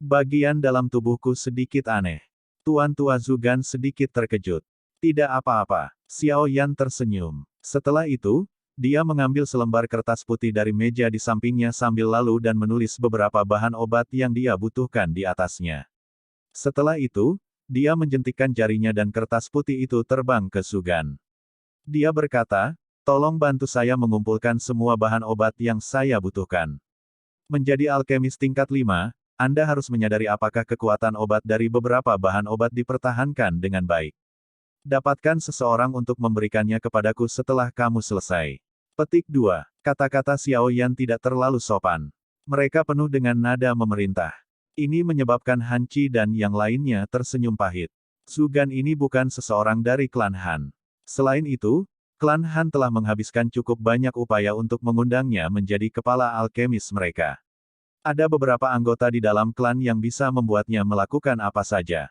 bagian dalam tubuhku sedikit aneh. Tuan Tua Su Gan sedikit terkejut. Tidak apa-apa, Xiao Yan tersenyum. Setelah itu, dia mengambil selembar kertas putih dari meja di sampingnya sambil lalu dan menulis beberapa bahan obat yang dia butuhkan di atasnya. Setelah itu, dia menjentikkan jarinya dan kertas putih itu terbang ke Su Gan. Dia berkata, tolong bantu saya mengumpulkan semua bahan obat yang saya butuhkan. Menjadi alkemis tingkat 5, Anda harus menyadari apakah kekuatan obat dari beberapa bahan obat dipertahankan dengan baik. Dapatkan seseorang untuk memberikannya kepadaku setelah kamu selesai. Petik 2. Kata-kata Xiao Yan tidak terlalu sopan. Mereka penuh dengan nada memerintah. Ini menyebabkan Han Qi dan yang lainnya tersenyum pahit. Su Gan ini bukan seseorang dari klan Han. Selain itu, klan Han telah menghabiskan cukup banyak upaya untuk mengundangnya menjadi kepala alkemis mereka. Ada beberapa anggota di dalam klan yang bisa membuatnya melakukan apa saja.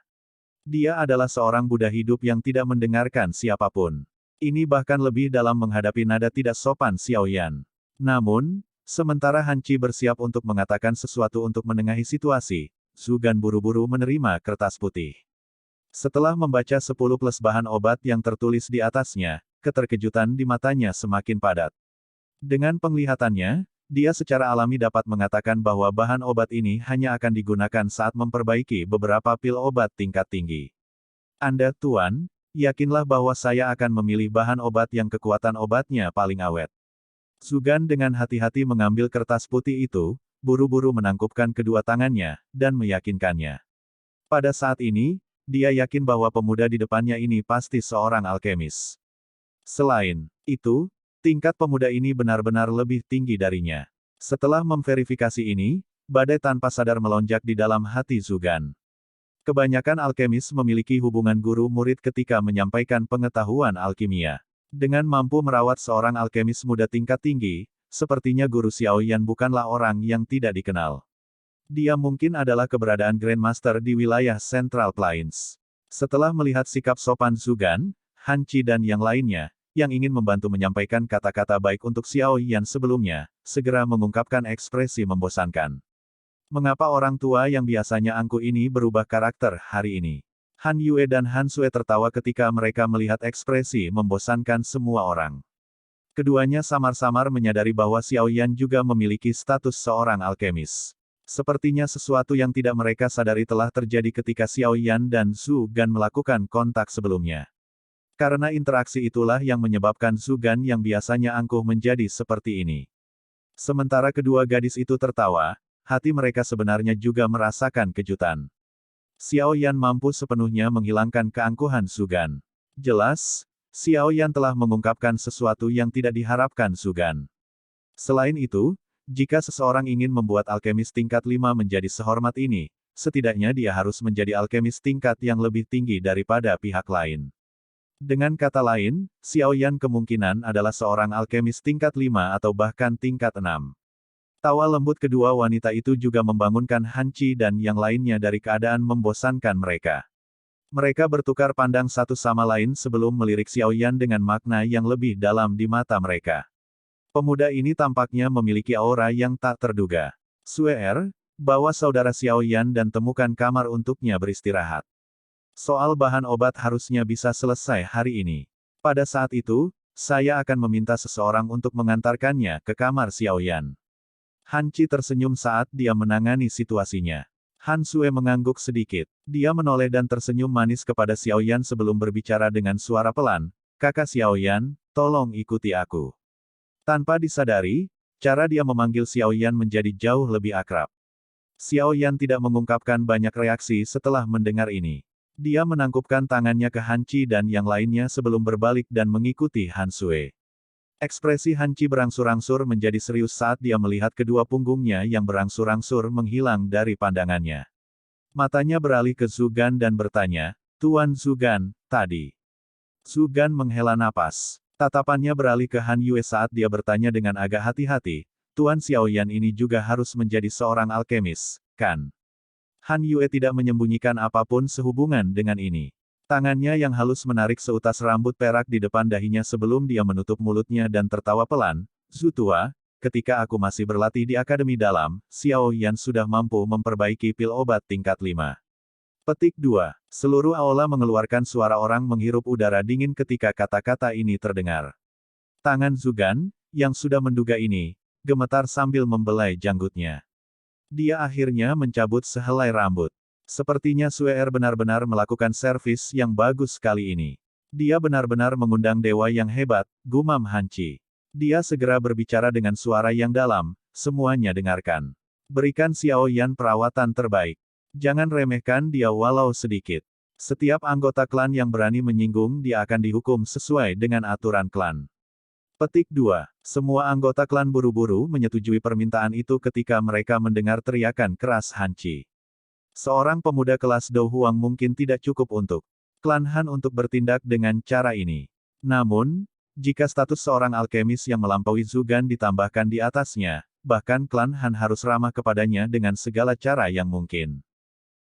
Dia adalah seorang Buddha hidup yang tidak mendengarkan siapapun. Ini bahkan lebih dalam menghadapi nada tidak sopan Xiao Yan. Namun, sementara Han Qi bersiap untuk mengatakan sesuatu untuk menengahi situasi, Su Gan buru-buru menerima kertas putih. Setelah membaca 10+ bahan obat yang tertulis di atasnya, keterkejutan di matanya semakin padat. Dengan penglihatannya, dia secara alami dapat mengatakan bahwa bahan obat ini hanya akan digunakan saat memperbaiki beberapa pil obat tingkat tinggi. Anda, Tuan, yakinlah bahwa saya akan memilih bahan obat yang kekuatan obatnya paling awet. Zugan dengan hati-hati mengambil kertas putih itu, buru-buru menangkupkan kedua tangannya, dan meyakinkannya. Pada saat ini, dia yakin bahwa pemuda di depannya ini pasti seorang alkemis. Selain itu, tingkat pemuda ini benar-benar lebih tinggi darinya. Setelah memverifikasi ini, badai tanpa sadar melonjak di dalam hati Zugan. Kebanyakan alkemis memiliki hubungan guru-murid ketika menyampaikan pengetahuan alkimia. Dengan mampu merawat seorang alkemis muda tingkat tinggi, sepertinya guru Xiaoyan bukanlah orang yang tidak dikenal. Dia mungkin adalah keberadaan Grandmaster di wilayah Central Plains. Setelah melihat sikap sopan Zugan, Han Qi dan yang lainnya, yang ingin membantu menyampaikan kata-kata baik untuk Xiaoyan sebelumnya, segera mengungkapkan ekspresi membosankan. Mengapa orang tua yang biasanya angkuh ini berubah karakter hari ini? Han Yue dan Han Sue tertawa ketika mereka melihat ekspresi membosankan semua orang. Keduanya samar-samar menyadari bahwa Xiaoyan juga memiliki status seorang alkemis. Sepertinya sesuatu yang tidak mereka sadari telah terjadi ketika Xiaoyan dan Zugan melakukan kontak sebelumnya. Karena interaksi itulah yang menyebabkan Zugan yang biasanya angkuh menjadi seperti ini. Sementara kedua gadis itu tertawa, hati mereka sebenarnya juga merasakan kejutan. Xiaoyan mampu sepenuhnya menghilangkan keangkuhan Zugan. Jelas, Xiaoyan telah mengungkapkan sesuatu yang tidak diharapkan Zugan. Selain itu, jika seseorang ingin membuat alkemis tingkat 5 menjadi sehormat ini, setidaknya dia harus menjadi alkemis tingkat yang lebih tinggi daripada pihak lain. Dengan kata lain, Xiaoyan kemungkinan adalah seorang alkemis tingkat 5 atau bahkan tingkat 6. Tawa lembut kedua wanita itu juga membangunkan Han Qi dan yang lainnya dari keadaan membosankan mereka. Mereka bertukar pandang satu sama lain sebelum melirik Xiaoyan dengan makna yang lebih dalam di mata mereka. Pemuda ini tampaknya memiliki aura yang tak terduga. Sue, bawa saudara Xiaoyan dan temukan kamar untuknya beristirahat. Soal bahan obat harusnya bisa selesai hari ini. Pada saat itu, saya akan meminta seseorang untuk mengantarkannya ke kamar Xiaoyan. Han Qi tersenyum saat dia menangani situasinya. Han Sue mengangguk sedikit. Dia menoleh dan tersenyum manis kepada Xiaoyan sebelum berbicara dengan suara pelan, "Kakak Xiaoyan, tolong ikuti aku." Tanpa disadari, cara dia memanggil Xiaoyan menjadi jauh lebih akrab. Xiaoyan tidak mengungkapkan banyak reaksi setelah mendengar ini. Dia menangkupkan tangannya ke Han Qi dan yang lainnya sebelum berbalik dan mengikuti Han Sue. Ekspresi Han Qi berangsur-angsur menjadi serius saat dia melihat kedua punggungnya yang berangsur-angsur menghilang dari pandangannya. Matanya beralih ke Zugan dan bertanya, "Tuan Zugan, tadi." Zugan menghela napas. Tatapannya beralih ke Han Yue saat dia bertanya dengan agak hati-hati, "Tuan Xiaoyan ini juga harus menjadi seorang alkemis, kan?" Han Yue tidak menyembunyikan apapun sehubungan dengan ini. Tangannya yang halus menarik seutas rambut perak di depan dahinya sebelum dia menutup mulutnya dan tertawa pelan, "Zu tua, ketika aku masih berlatih di Akademi Dalam, Xiaoyan sudah mampu memperbaiki pil obat tingkat 5. Petik 2. Seluruh aula mengeluarkan suara orang menghirup udara dingin ketika kata-kata ini terdengar. Tangan Zugan, yang sudah menduga ini, gemetar sambil membelai janggutnya. Dia akhirnya mencabut sehelai rambut. Sepertinya Sue benar-benar melakukan servis yang bagus kali ini. Dia benar-benar mengundang dewa yang hebat, gumam Han Qi. Dia segera berbicara dengan suara yang dalam, "Semuanya dengarkan. Berikan Xiaoyan perawatan terbaik. Jangan remehkan dia walau sedikit. Setiap anggota klan yang berani menyinggung dia akan dihukum sesuai dengan aturan klan." Petik 2. Semua anggota klan buru-buru menyetujui permintaan itu ketika mereka mendengar teriakan keras Han Qi. Seorang pemuda kelas Dou Huang mungkin tidak cukup untuk klan Han untuk bertindak dengan cara ini. Namun, jika status seorang alkemis yang melampaui Zugan ditambahkan di atasnya, bahkan klan Han harus ramah kepadanya dengan segala cara yang mungkin.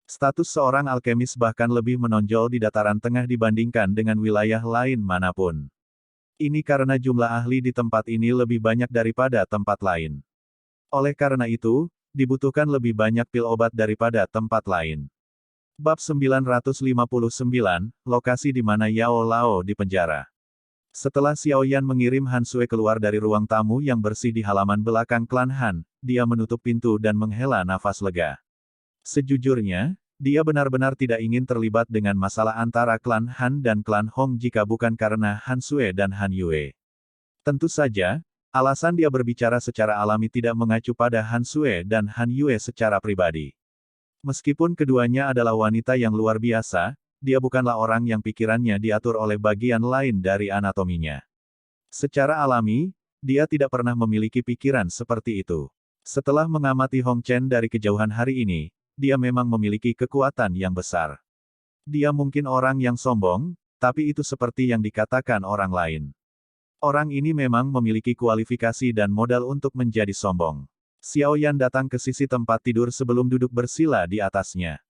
Status seorang alkemis bahkan lebih menonjol di dataran tengah dibandingkan dengan wilayah lain manapun. Ini karena jumlah ahli di tempat ini lebih banyak daripada tempat lain. Oleh karena itu, dibutuhkan lebih banyak pil obat daripada tempat lain. Bab 959, lokasi di mana Yao Lao dipenjara. Setelah Xiao Yan mengirim Han Sui keluar dari ruang tamu yang bersih di halaman belakang klan Han, dia menutup pintu dan menghela nafas lega. Sejujurnya, dia benar-benar tidak ingin terlibat dengan masalah antara klan Han dan klan Hong jika bukan karena Han Sui dan Han Yue. Tentu saja, alasan dia berbicara secara alami tidak mengacu pada Han Sui dan Han Yue secara pribadi. Meskipun keduanya adalah wanita yang luar biasa, dia bukanlah orang yang pikirannya diatur oleh bagian lain dari anatominya. Secara alami, dia tidak pernah memiliki pikiran seperti itu. Setelah mengamati Hong Chen dari kejauhan hari ini, dia memang memiliki kekuatan yang besar. Dia mungkin orang yang sombong, tapi itu seperti yang dikatakan orang lain. Orang ini memang memiliki kualifikasi dan modal untuk menjadi sombong. Xiao Yan datang ke sisi tempat tidur sebelum duduk bersila di atasnya.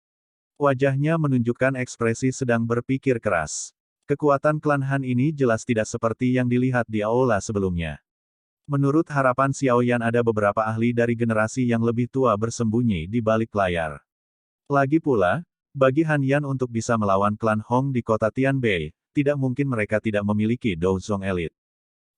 Wajahnya menunjukkan ekspresi sedang berpikir keras. Kekuatan klan Han ini jelas tidak seperti yang dilihat di aula sebelumnya. Menurut harapan Xiao Yan ada beberapa ahli dari generasi yang lebih tua bersembunyi di balik layar. Lagi pula, bagi Han Yan untuk bisa melawan klan Hong di kota Tianbei, tidak mungkin mereka tidak memiliki Douzong elit.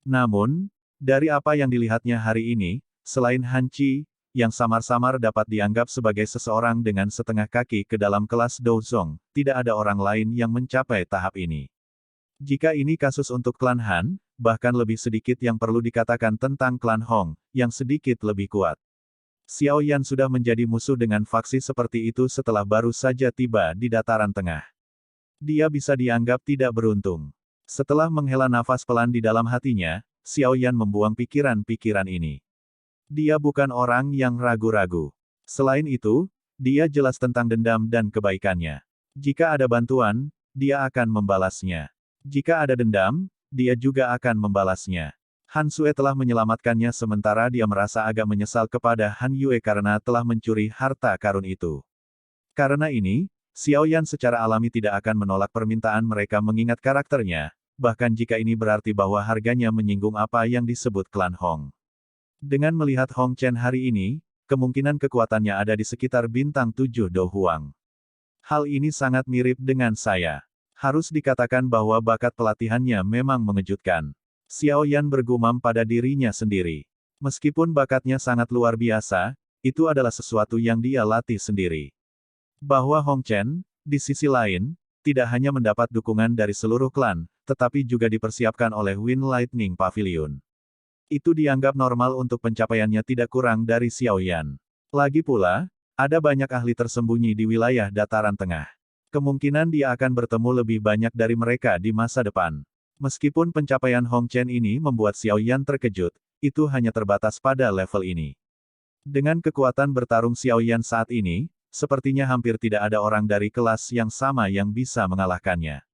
Namun, dari apa yang dilihatnya hari ini, selain Han Qi, yang samar-samar dapat dianggap sebagai seseorang dengan setengah kaki ke dalam kelas Douzong, tidak ada orang lain yang mencapai tahap ini. Jika ini kasus untuk klan Han, bahkan lebih sedikit yang perlu dikatakan tentang klan Hong, yang sedikit lebih kuat. Xiao Yan sudah menjadi musuh dengan faksi seperti itu setelah baru saja tiba di dataran tengah. Dia bisa dianggap tidak beruntung. Setelah menghela nafas pelan di dalam hatinya, Xiao Yan membuang pikiran-pikiran ini. Dia bukan orang yang ragu-ragu. Selain itu, dia jelas tentang dendam dan kebaikannya. Jika ada bantuan, dia akan membalasnya. Jika ada dendam, dia juga akan membalasnya. Han Sui telah menyelamatkannya sementara dia merasa agak menyesal kepada Han Yue karena telah mencuri harta karun itu. Karena ini, Xiao Yan secara alami tidak akan menolak permintaan mereka mengingat karakternya, bahkan jika ini berarti bahwa harganya menyinggung apa yang disebut klan Hong. Dengan melihat Hong Chen hari ini, kemungkinan kekuatannya ada di sekitar bintang 7 Do Huang. Hal ini sangat mirip dengan saya. Harus dikatakan bahwa bakat pelatihannya memang mengejutkan. Xiao Yan bergumam pada dirinya sendiri. Meskipun bakatnya sangat luar biasa, itu adalah sesuatu yang dia latih sendiri. Bahwa Hong Chen, di sisi lain, tidak hanya mendapat dukungan dari seluruh klan, tetapi juga dipersiapkan oleh Wind Lightning Pavilion. Itu dianggap normal untuk pencapaiannya tidak kurang dari Xiao Yan. Lagi pula, ada banyak ahli tersembunyi di wilayah dataran tengah. Kemungkinan dia akan bertemu lebih banyak dari mereka di masa depan. Meskipun pencapaian Hong Chen ini membuat Xiao Yan terkejut, itu hanya terbatas pada level ini. Dengan kekuatan bertarung Xiao Yan saat ini, sepertinya hampir tidak ada orang dari kelas yang sama yang bisa mengalahkannya.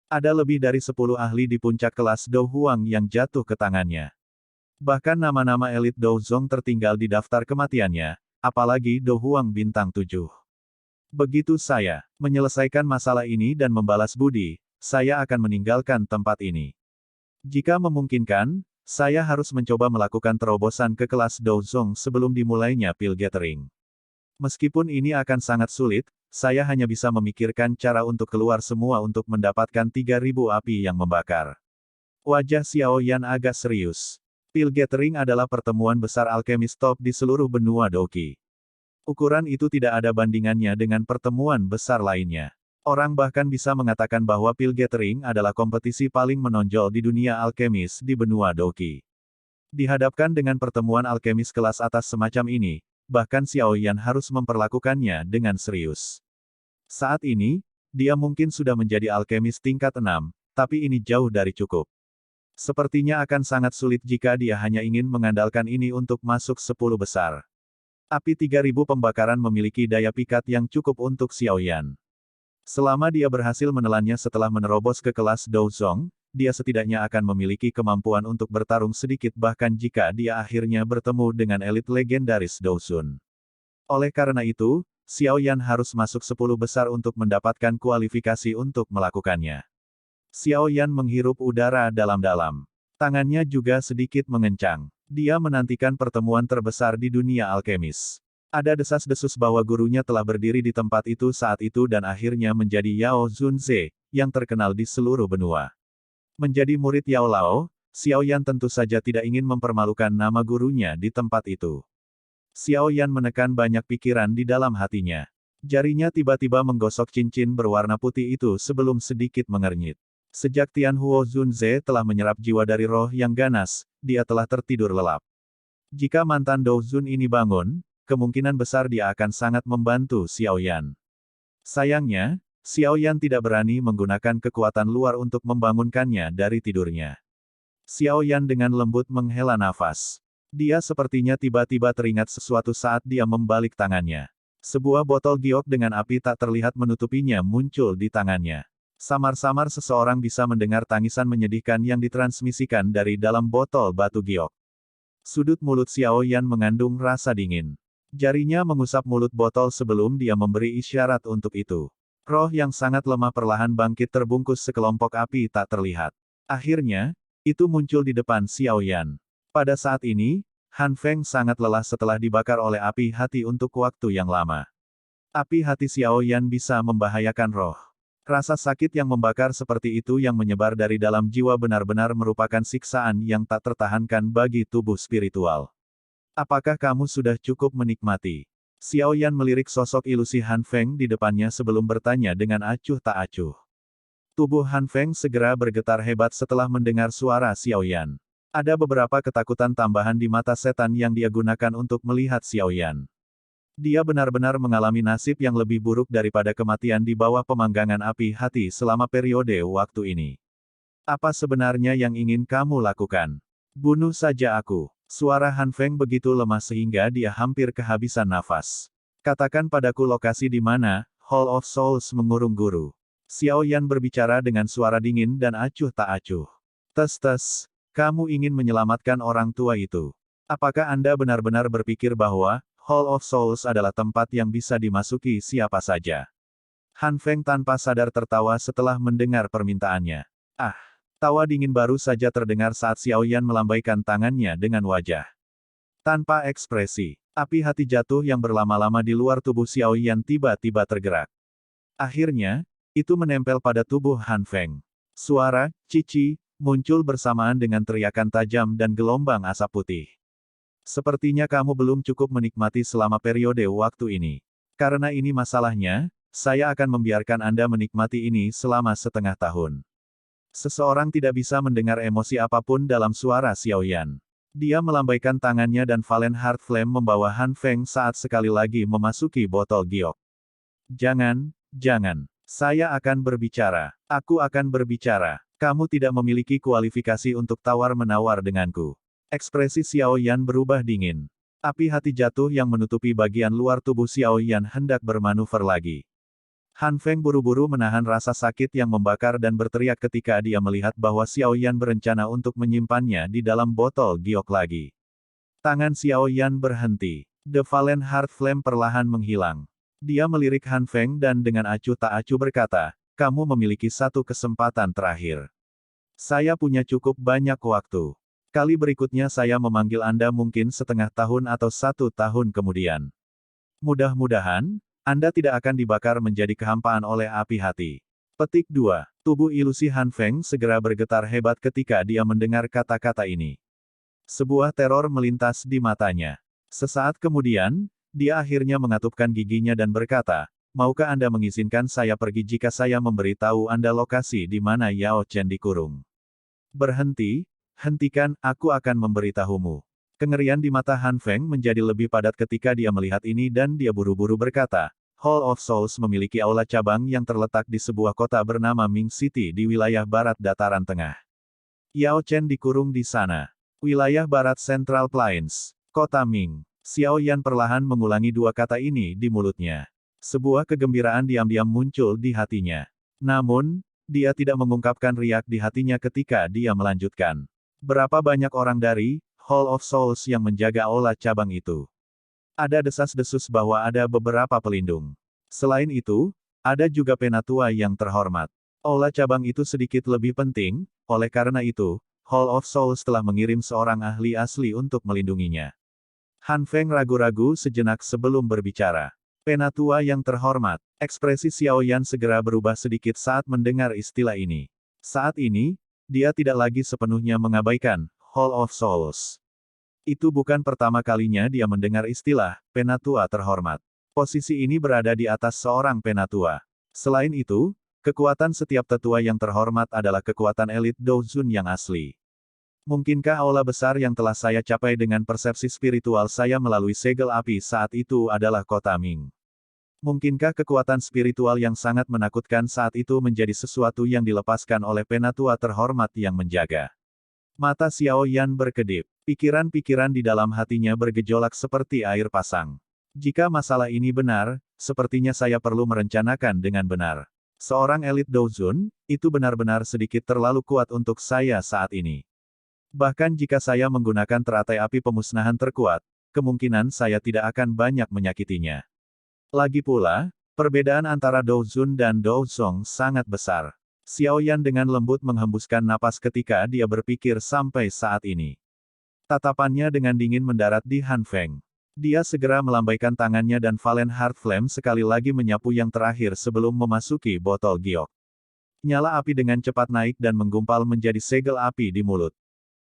Ada lebih dari 10 ahli di puncak kelas Do Huang yang jatuh ke tangannya. Bahkan nama-nama elit Douzong tertinggal di daftar kematiannya, apalagi Do Huang bintang 7. Begitu saya menyelesaikan masalah ini dan membalas budi, saya akan meninggalkan tempat ini. Jika memungkinkan, saya harus mencoba melakukan terobosan ke kelas Douzong sebelum dimulainya pil gathering. Meskipun ini akan sangat sulit, saya hanya bisa memikirkan cara untuk keluar semua untuk mendapatkan 3.000 api yang membakar. Wajah Xiao Yan agak serius. Pil gathering adalah pertemuan besar alkemis top di seluruh benua Doqi. Ukuran itu tidak ada bandingannya dengan pertemuan besar lainnya. Orang bahkan bisa mengatakan bahwa pil gathering adalah kompetisi paling menonjol di dunia alkemis di benua Doqi. Dihadapkan dengan pertemuan alkemis kelas atas semacam ini, bahkan Xiao Yan harus memperlakukannya dengan serius. Saat ini, dia mungkin sudah menjadi alkemis tingkat 6, tapi ini jauh dari cukup. Sepertinya akan sangat sulit jika dia hanya ingin mengandalkan ini untuk masuk 10 besar. Api 3.000 pembakaran memiliki daya pikat yang cukup untuk Xiao Yan. Selama dia berhasil menelannya setelah menerobos ke kelas Douzong, dia setidaknya akan memiliki kemampuan untuk bertarung sedikit bahkan jika dia akhirnya bertemu dengan elit legendaris Douzun. Oleh karena itu, Xiao Yan harus masuk 10 besar untuk mendapatkan kualifikasi untuk melakukannya. Xiao Yan menghirup udara dalam-dalam. Tangannya juga sedikit mengencang. Dia menantikan pertemuan terbesar di dunia alkemis. Ada desas-desus bahwa gurunya telah berdiri di tempat itu saat itu dan akhirnya menjadi Yao Zunze, yang terkenal di seluruh benua. Menjadi murid Yao Lao, Xiao Yan tentu saja tidak ingin mempermalukan nama gurunya di tempat itu. Xiao Yan menekan banyak pikiran di dalam hatinya. Jarinya tiba-tiba menggosok cincin berwarna putih itu sebelum sedikit mengernyit. Sejak Tian Huo Zunze telah menyerap jiwa dari roh yang ganas, dia telah tertidur lelap. Jika mantan Dou Zun ini bangun, kemungkinan besar dia akan sangat membantu Xiao Yan. Sayangnya, Xiao Yan tidak berani menggunakan kekuatan luar untuk membangunkannya dari tidurnya. Xiao Yan dengan lembut menghela nafas. Dia sepertinya tiba-tiba teringat sesuatu saat dia membalik tangannya. Sebuah botol giok dengan api tak terlihat menutupinya muncul di tangannya. Samar-samar seseorang bisa mendengar tangisan menyedihkan yang ditransmisikan dari dalam botol batu giok. Sudut mulut Xiao Yan mengandung rasa dingin. Jarinya mengusap mulut botol sebelum dia memberi isyarat untuk itu. Roh yang sangat lemah perlahan bangkit terbungkus sekelompok api tak terlihat. Akhirnya, itu muncul di depan Xiao Yan. Pada saat ini, Han Feng sangat lelah setelah dibakar oleh api hati untuk waktu yang lama. Api hati Xiao Yan bisa membahayakan roh. Rasa sakit yang membakar seperti itu yang menyebar dari dalam jiwa benar-benar merupakan siksaan yang tak tertahankan bagi tubuh spiritual. Apakah kamu sudah cukup menikmati? Xiao Yan melirik sosok ilusi Han Feng di depannya sebelum bertanya dengan acuh tak acuh. Tubuh Han Feng segera bergetar hebat setelah mendengar suara Xiao Yan. Ada beberapa ketakutan tambahan di mata setan yang dia gunakan untuk melihat Xiao Yan. Dia benar-benar mengalami nasib yang lebih buruk daripada kematian di bawah pemanggangan api hati selama periode waktu ini. Apa sebenarnya yang ingin kamu lakukan? Bunuh saja aku. Suara Han Feng begitu lemah sehingga dia hampir kehabisan nafas. Katakan padaku lokasi di mana Hall of Souls mengurung guru. Xiao Yan berbicara dengan suara dingin dan acuh tak acuh. Tes-tes, kamu ingin menyelamatkan orang tua itu. Apakah Anda benar-benar berpikir bahwa Hall of Souls adalah tempat yang bisa dimasuki siapa saja? Han Feng tanpa sadar tertawa setelah mendengar permintaannya. Ah, tawa dingin baru saja terdengar saat Xiao Yan melambaikan tangannya dengan wajah tanpa ekspresi. Api hati jatuh yang berlama-lama di luar tubuh Xiao Yan tiba-tiba tergerak. Akhirnya, itu menempel pada tubuh Han Feng. Suara "cici" muncul bersamaan dengan teriakan tajam dan gelombang asap putih. Sepertinya kamu belum cukup menikmati selama periode waktu ini. Karena ini masalahnya, saya akan membiarkan Anda menikmati ini selama setengah tahun. Seseorang tidak bisa mendengar emosi apapun dalam suara Xiao Yan. Dia melambaikan tangannya dan Valen Heart Flame membawa Han Feng saat sekali lagi memasuki botol giok. Jangan, jangan. Saya akan berbicara. Aku akan berbicara. Kamu tidak memiliki kualifikasi untuk tawar-menawar denganku. Ekspresi Xiao Yan berubah dingin. Api hati jatuh yang menutupi bagian luar tubuh Xiao Yan hendak bermanuver lagi. Han Feng buru-buru menahan rasa sakit yang membakar dan berteriak ketika dia melihat bahwa Xiao Yan berencana untuk menyimpannya di dalam botol giok lagi. Tangan Xiao Yan berhenti. The Valen Heart Flame perlahan menghilang. Dia melirik Han Feng dan dengan acuh tak acuh berkata, "Kamu memiliki satu kesempatan terakhir. Saya punya cukup banyak waktu. Kali berikutnya saya memanggil Anda mungkin setengah tahun atau 1 tahun kemudian. Mudah-mudahan, Anda tidak akan dibakar menjadi kehampaan oleh api hati." Petik 2. Tubuh ilusi Han Feng segera bergetar hebat ketika dia mendengar kata-kata ini. Sebuah teror melintas di matanya. Sesaat kemudian, dia akhirnya mengatupkan giginya dan berkata, "Maukah Anda mengizinkan saya pergi jika saya memberitahu Anda lokasi di mana Yao Chen dikurung?" "Berhenti. Hentikan, aku akan memberitahumu." Kengerian di mata Han Feng menjadi lebih padat ketika dia melihat ini dan dia buru-buru berkata, "Hall of Souls memiliki aula cabang yang terletak di sebuah kota bernama Ming City di wilayah barat dataran tengah. Yao Chen dikurung di sana. Wilayah barat Central Plains. Kota Ming." Xiao Yan perlahan mengulangi 2 kata ini di mulutnya. Sebuah kegembiraan diam-diam muncul di hatinya. Namun, dia tidak mengungkapkan riak di hatinya ketika dia melanjutkan. Berapa banyak orang dari Hall of Souls yang menjaga aula cabang itu? Ada desas-desus bahwa ada beberapa pelindung. Selain itu, ada juga penatua yang terhormat. Aula cabang itu sedikit lebih penting, oleh karena itu, Hall of Souls telah mengirim seorang ahli asli untuk melindunginya. Han Feng ragu-ragu sejenak sebelum berbicara. Penatua yang terhormat. Ekspresi Xiao Yan segera berubah sedikit saat mendengar istilah ini. Saat ini, dia tidak lagi sepenuhnya mengabaikan Hall of Souls. Itu bukan pertama kalinya dia mendengar istilah penatua terhormat. Posisi ini berada di atas seorang penatua. Selain itu, kekuatan setiap tetua yang terhormat adalah kekuatan elit Doujun yang asli. Mungkinkah aula besar yang telah saya capai dengan persepsi spiritual saya melalui segel api saat itu adalah kota Ming? Mungkinkah kekuatan spiritual yang sangat menakutkan saat itu menjadi sesuatu yang dilepaskan oleh penatua terhormat yang menjaga? Mata Xiao Yan berkedip. Pikiran-pikiran di dalam hatinya bergejolak seperti air pasang. Jika masalah ini benar, sepertinya saya perlu merencanakan dengan benar. Seorang elit Doujun, itu benar-benar sedikit terlalu kuat untuk saya saat ini. Bahkan jika saya menggunakan teratai api pemusnahan terkuat, kemungkinan saya tidak akan banyak menyakitinya. Lagi pula, perbedaan antara Doujun dan Douzong sangat besar. Xiao Yan dengan lembut menghembuskan napas ketika dia berpikir sampai saat ini. Tatapannya dengan dingin mendarat di Han Feng. Dia segera melambaikan tangannya dan Valen Heart Flame sekali lagi menyapu yang terakhir sebelum memasuki botol giok. Nyala api dengan cepat naik dan menggumpal menjadi segel api di mulut.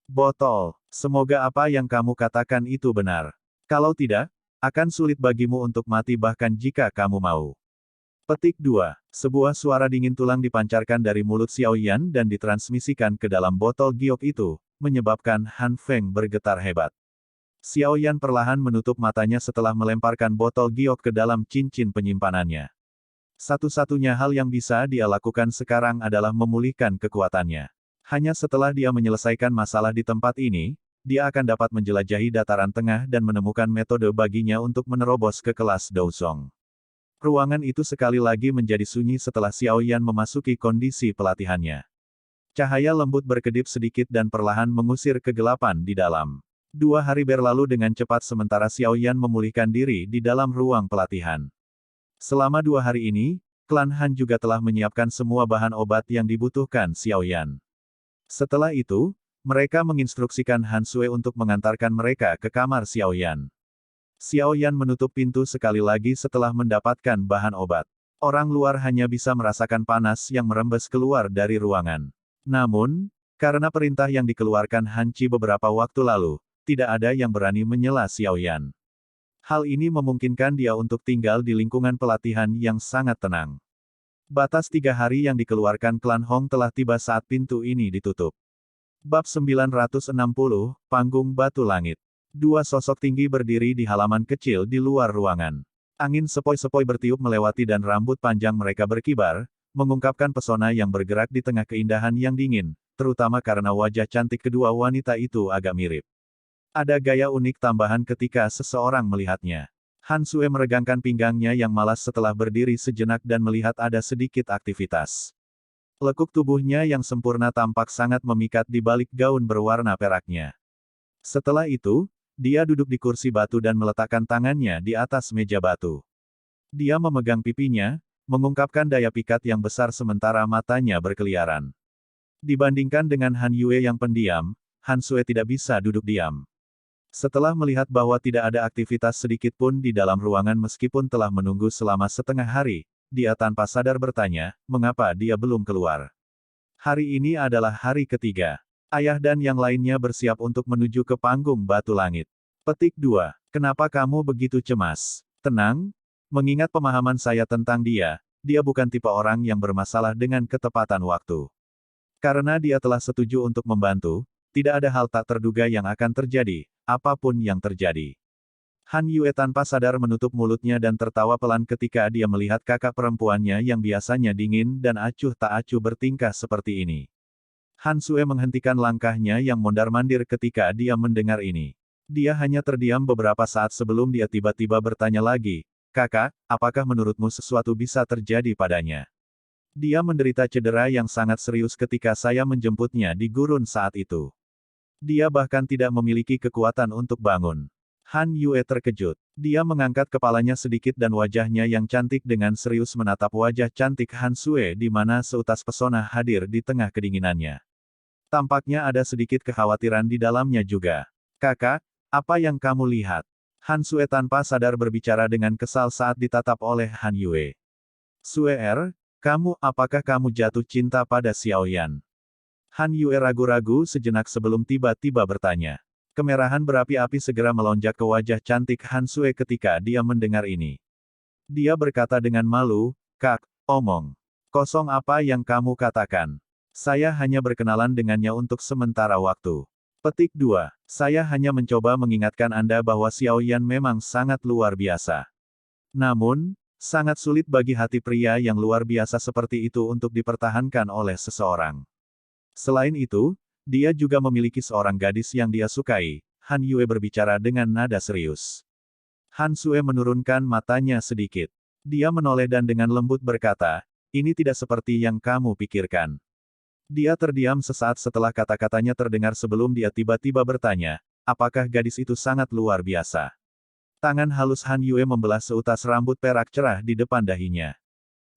Botol, semoga apa yang kamu katakan itu benar. Kalau tidak, akan sulit bagimu untuk mati bahkan jika kamu mau. Petik 2. Sebuah suara dingin tulang dipancarkan dari mulut Xiao Yan dan ditransmisikan ke dalam botol giok itu, menyebabkan Han Feng bergetar hebat. Xiao Yan perlahan menutup matanya setelah melemparkan botol giok ke dalam cincin penyimpanannya. Satu-satunya hal yang bisa dia lakukan sekarang adalah memulihkan kekuatannya. Hanya setelah dia menyelesaikan masalah di tempat ini, dia akan dapat menjelajahi dataran tengah dan menemukan metode baginya untuk menerobos ke kelas Douzong. Ruangan itu sekali lagi menjadi sunyi setelah Xiao Yan memasuki kondisi pelatihannya. Cahaya lembut berkedip sedikit dan perlahan mengusir kegelapan di dalam. 2 hari berlalu dengan cepat sementara Xiao Yan memulihkan diri di dalam ruang pelatihan. Selama 2 hari ini, klan Han juga telah menyiapkan semua bahan obat yang dibutuhkan Xiao Yan. Setelah itu, mereka menginstruksikan Han Sui untuk mengantarkan mereka ke kamar Xiao Yan. Xiao Yan menutup pintu sekali lagi setelah mendapatkan bahan obat. Orang luar hanya bisa merasakan panas yang merembes keluar dari ruangan. Namun, karena perintah yang dikeluarkan Han Qi beberapa waktu lalu, tidak ada yang berani menyela Xiao Yan. Hal ini memungkinkan dia untuk tinggal di lingkungan pelatihan yang sangat tenang. Batas 3 hari yang dikeluarkan klan Hong telah tiba saat pintu ini ditutup. Bab 960, Panggung Batu Langit. 2 sosok tinggi berdiri di halaman kecil di luar ruangan. Angin sepoi-sepoi bertiup melewati dan rambut panjang mereka berkibar, mengungkapkan pesona yang bergerak di tengah keindahan yang dingin, terutama karena wajah cantik kedua wanita itu agak mirip. Ada gaya unik tambahan ketika seseorang melihatnya. Han Sui meregangkan pinggangnya yang malas setelah berdiri sejenak dan melihat ada sedikit aktivitas. Lekuk tubuhnya yang sempurna tampak sangat memikat di balik gaun berwarna peraknya. Setelah itu, dia duduk di kursi batu dan meletakkan tangannya di atas meja batu. Dia memegang pipinya, mengungkapkan daya pikat yang besar sementara matanya berkeliaran. Dibandingkan dengan Han Yue yang pendiam, Han Sui tidak bisa duduk diam. Setelah melihat bahwa tidak ada aktivitas sedikit pun di dalam ruangan meskipun telah menunggu selama setengah hari, dia tanpa sadar bertanya, mengapa dia belum keluar. Hari ini adalah hari ketiga. Ayah dan yang lainnya bersiap untuk menuju ke panggung batu langit. Petik 2. Kenapa kamu begitu cemas? Tenang. Mengingat pemahaman saya tentang dia, dia bukan tipe orang yang bermasalah dengan ketepatan waktu. Karena dia telah setuju untuk membantu, tidak ada hal tak terduga yang akan terjadi, apapun yang terjadi. Han Yue tanpa sadar menutup mulutnya dan tertawa pelan ketika dia melihat kakak perempuannya yang biasanya dingin dan acuh tak acuh bertingkah seperti ini. Han Sui menghentikan langkahnya yang mondar-mandir ketika dia mendengar ini. Dia hanya terdiam beberapa saat sebelum dia tiba-tiba bertanya lagi, "Kakak, apakah menurutmu sesuatu bisa terjadi padanya?" Dia menderita cedera yang sangat serius ketika saya menjemputnya di gurun saat itu. Dia bahkan tidak memiliki kekuatan untuk bangun. Han Yue terkejut. Dia mengangkat kepalanya sedikit dan wajahnya yang cantik dengan serius menatap wajah cantik Han Sui di mana seutas pesona hadir di tengah kedinginannya. Tampaknya ada sedikit kekhawatiran di dalamnya juga. "Kakak, apa yang kamu lihat?" Han Sui tanpa sadar berbicara dengan kesal saat ditatap oleh Han Yue. "Sue, apakah kamu jatuh cinta pada Xiao Yan?" Han Yue ragu-ragu sejenak sebelum tiba-tiba bertanya. Kemerahan berapi-api segera melonjak ke wajah cantik Han Sue ketika dia mendengar ini. Dia berkata dengan malu, "Kak, omong kosong apa yang kamu katakan? Saya hanya berkenalan dengannya untuk sementara waktu." Petik 2. Saya hanya mencoba mengingatkan Anda bahwa Xiao Yan memang sangat luar biasa. Namun, sangat sulit bagi hati pria yang luar biasa seperti itu untuk dipertahankan oleh seseorang. Selain itu, dia juga memiliki seorang gadis yang dia sukai. Han Yue berbicara dengan nada serius. Han Sue menurunkan matanya sedikit. Dia menoleh dan dengan lembut berkata, "Ini tidak seperti yang kamu pikirkan." Dia terdiam sesaat setelah kata-katanya terdengar sebelum dia tiba-tiba bertanya, apakah gadis itu sangat luar biasa? Tangan halus Han Yue membelah seutas rambut perak cerah di depan dahinya.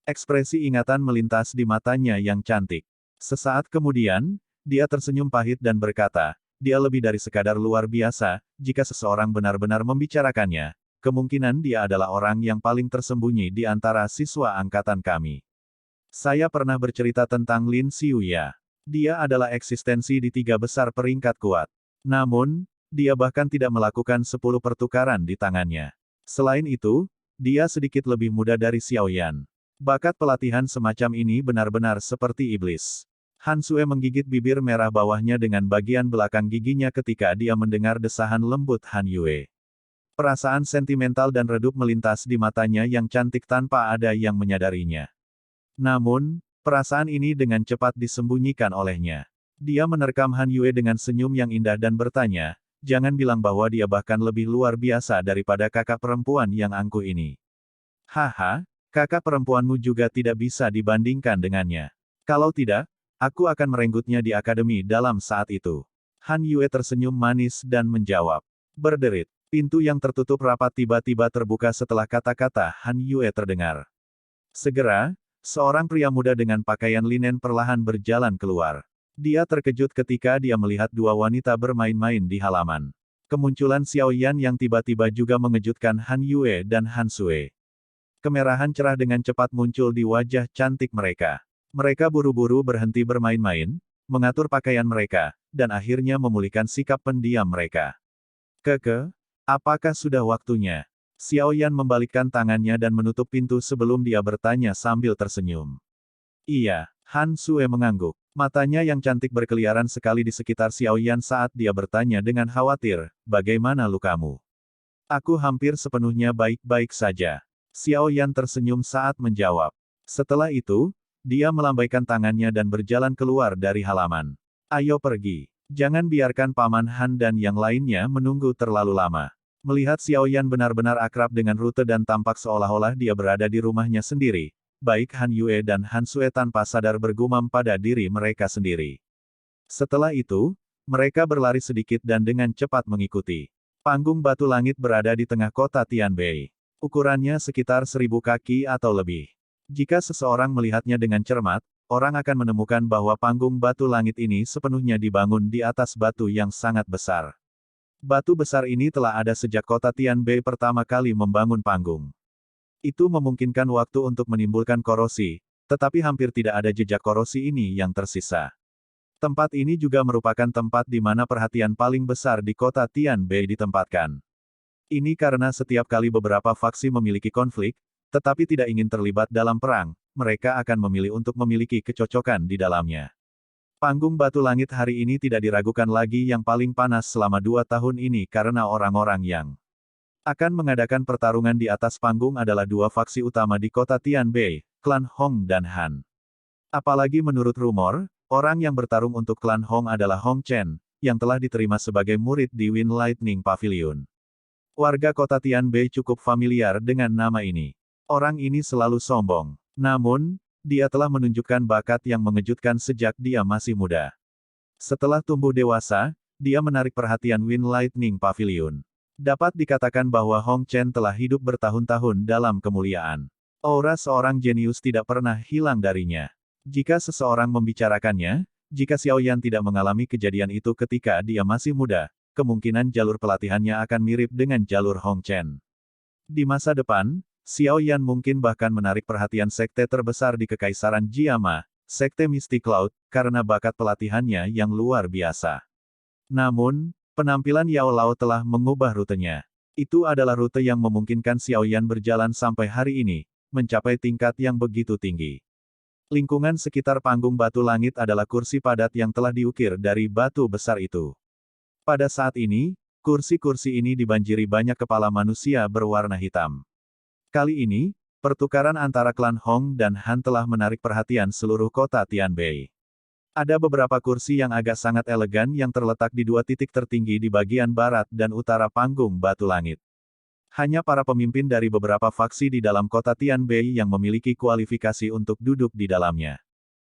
Ekspresi ingatan melintas di matanya yang cantik. Sesaat kemudian, dia tersenyum pahit dan berkata, dia lebih dari sekadar luar biasa, jika seseorang benar-benar membicarakannya, kemungkinan dia adalah orang yang paling tersembunyi di antara siswa angkatan kami. Saya pernah bercerita tentang Lin Xiuya. Dia adalah eksistensi di 3 besar peringkat kuat. Namun, dia bahkan tidak melakukan 10 pertukaran di tangannya. Selain itu, dia sedikit lebih muda dari Xiao Yan. Bakat pelatihan semacam ini benar-benar seperti iblis. Han Sue menggigit bibir merah bawahnya dengan bagian belakang giginya ketika dia mendengar desahan lembut Han Yue. Perasaan sentimental dan redup melintas di matanya yang cantik tanpa ada yang menyadarinya. Namun, perasaan ini dengan cepat disembunyikan olehnya. Dia menerkam Han Yue dengan senyum yang indah dan bertanya, jangan bilang bahwa dia bahkan lebih luar biasa daripada kakak perempuan yang angkuh ini. Haha, kakak perempuanmu juga tidak bisa dibandingkan dengannya. Kalau tidak, aku akan merenggutnya di akademi dalam saat itu. Han Yue tersenyum manis dan menjawab. Berderit, pintu yang tertutup rapat tiba-tiba terbuka setelah kata-kata Han Yue terdengar. Segera, seorang pria muda dengan pakaian linen perlahan berjalan keluar. Dia terkejut ketika dia melihat 2 wanita bermain-main di halaman. Kemunculan Xiao Yan yang tiba-tiba juga mengejutkan Han Yue dan Han Sue. Kemerahan cerah dengan cepat muncul di wajah cantik mereka. Mereka buru-buru berhenti bermain-main, mengatur pakaian mereka, dan akhirnya memulihkan sikap pendiam mereka. Apakah sudah waktunya? Xiao Yan membalikkan tangannya dan menutup pintu sebelum dia bertanya sambil tersenyum. Iya, Han Sue mengangguk. Matanya yang cantik berkeliaran sekali di sekitar Xiao Yan saat dia bertanya dengan khawatir, bagaimana lukamu? Aku hampir sepenuhnya baik-baik saja. Xiao Yan tersenyum saat menjawab. Setelah itu, dia melambaikan tangannya dan berjalan keluar dari halaman. Ayo pergi. Jangan biarkan Paman Han dan yang lainnya menunggu terlalu lama. Melihat Xiao Yan benar-benar akrab dengan rute dan tampak seolah-olah dia berada di rumahnya sendiri, baik Han Yue dan Han Sue tanpa sadar bergumam pada diri mereka sendiri. Setelah itu, mereka berlari sedikit dan dengan cepat mengikuti. Panggung batu langit berada di tengah kota Tianbei. Ukurannya sekitar 1000 kaki atau lebih. Jika seseorang melihatnya dengan cermat, orang akan menemukan bahwa panggung batu langit ini sepenuhnya dibangun di atas batu yang sangat besar. Batu besar ini telah ada sejak kota Tianbei pertama kali membangun panggung. Itu memungkinkan waktu untuk menimbulkan korosi, tetapi hampir tidak ada jejak korosi ini yang tersisa. Tempat ini juga merupakan tempat di mana perhatian paling besar di kota Tianbei ditempatkan. Ini karena setiap kali beberapa faksi memiliki konflik, tetapi tidak ingin terlibat dalam perang, mereka akan memilih untuk memiliki kecocokan di dalamnya. Panggung batu langit hari ini tidak diragukan lagi yang paling panas selama 2 tahun ini karena orang-orang yang akan mengadakan pertarungan di atas panggung adalah 2 faksi utama di kota Tianbei, klan Hong dan Han. Apalagi menurut rumor, orang yang bertarung untuk klan Hong adalah Hong Chen, yang telah diterima sebagai murid di Wind Lightning Pavilion. Warga kota Tianbei cukup familiar dengan nama ini. Orang ini selalu sombong. Namun, dia telah menunjukkan bakat yang mengejutkan sejak dia masih muda. Setelah tumbuh dewasa, dia menarik perhatian Wind Lightning Pavilion. Dapat dikatakan bahwa Hong Chen telah hidup bertahun-tahun dalam kemuliaan. Aura seorang jenius tidak pernah hilang darinya. Jika seseorang membicarakannya, jika Xiao Yan tidak mengalami kejadian itu ketika dia masih muda, kemungkinan jalur pelatihannya akan mirip dengan jalur Hong Chen. Di masa depan, Xiao Yan mungkin bahkan menarik perhatian sekte terbesar di Kekaisaran Jiama, Sekte Mystic Cloud, karena bakat pelatihannya yang luar biasa. Namun, penampilan Yao Lao telah mengubah rutenya. Itu adalah rute yang memungkinkan Xiaoyan berjalan sampai hari ini, mencapai tingkat yang begitu tinggi. Lingkungan sekitar panggung batu langit adalah kursi padat yang telah diukir dari batu besar itu. Pada saat ini, kursi-kursi ini dibanjiri banyak kepala manusia berwarna hitam. Kali ini, pertukaran antara klan Hong dan Han telah menarik perhatian seluruh kota Tianbei. Ada beberapa kursi yang agak sangat elegan yang terletak di dua titik tertinggi di bagian barat dan utara panggung batu langit. Hanya para pemimpin dari beberapa faksi di dalam kota Tianbei yang memiliki kualifikasi untuk duduk di dalamnya.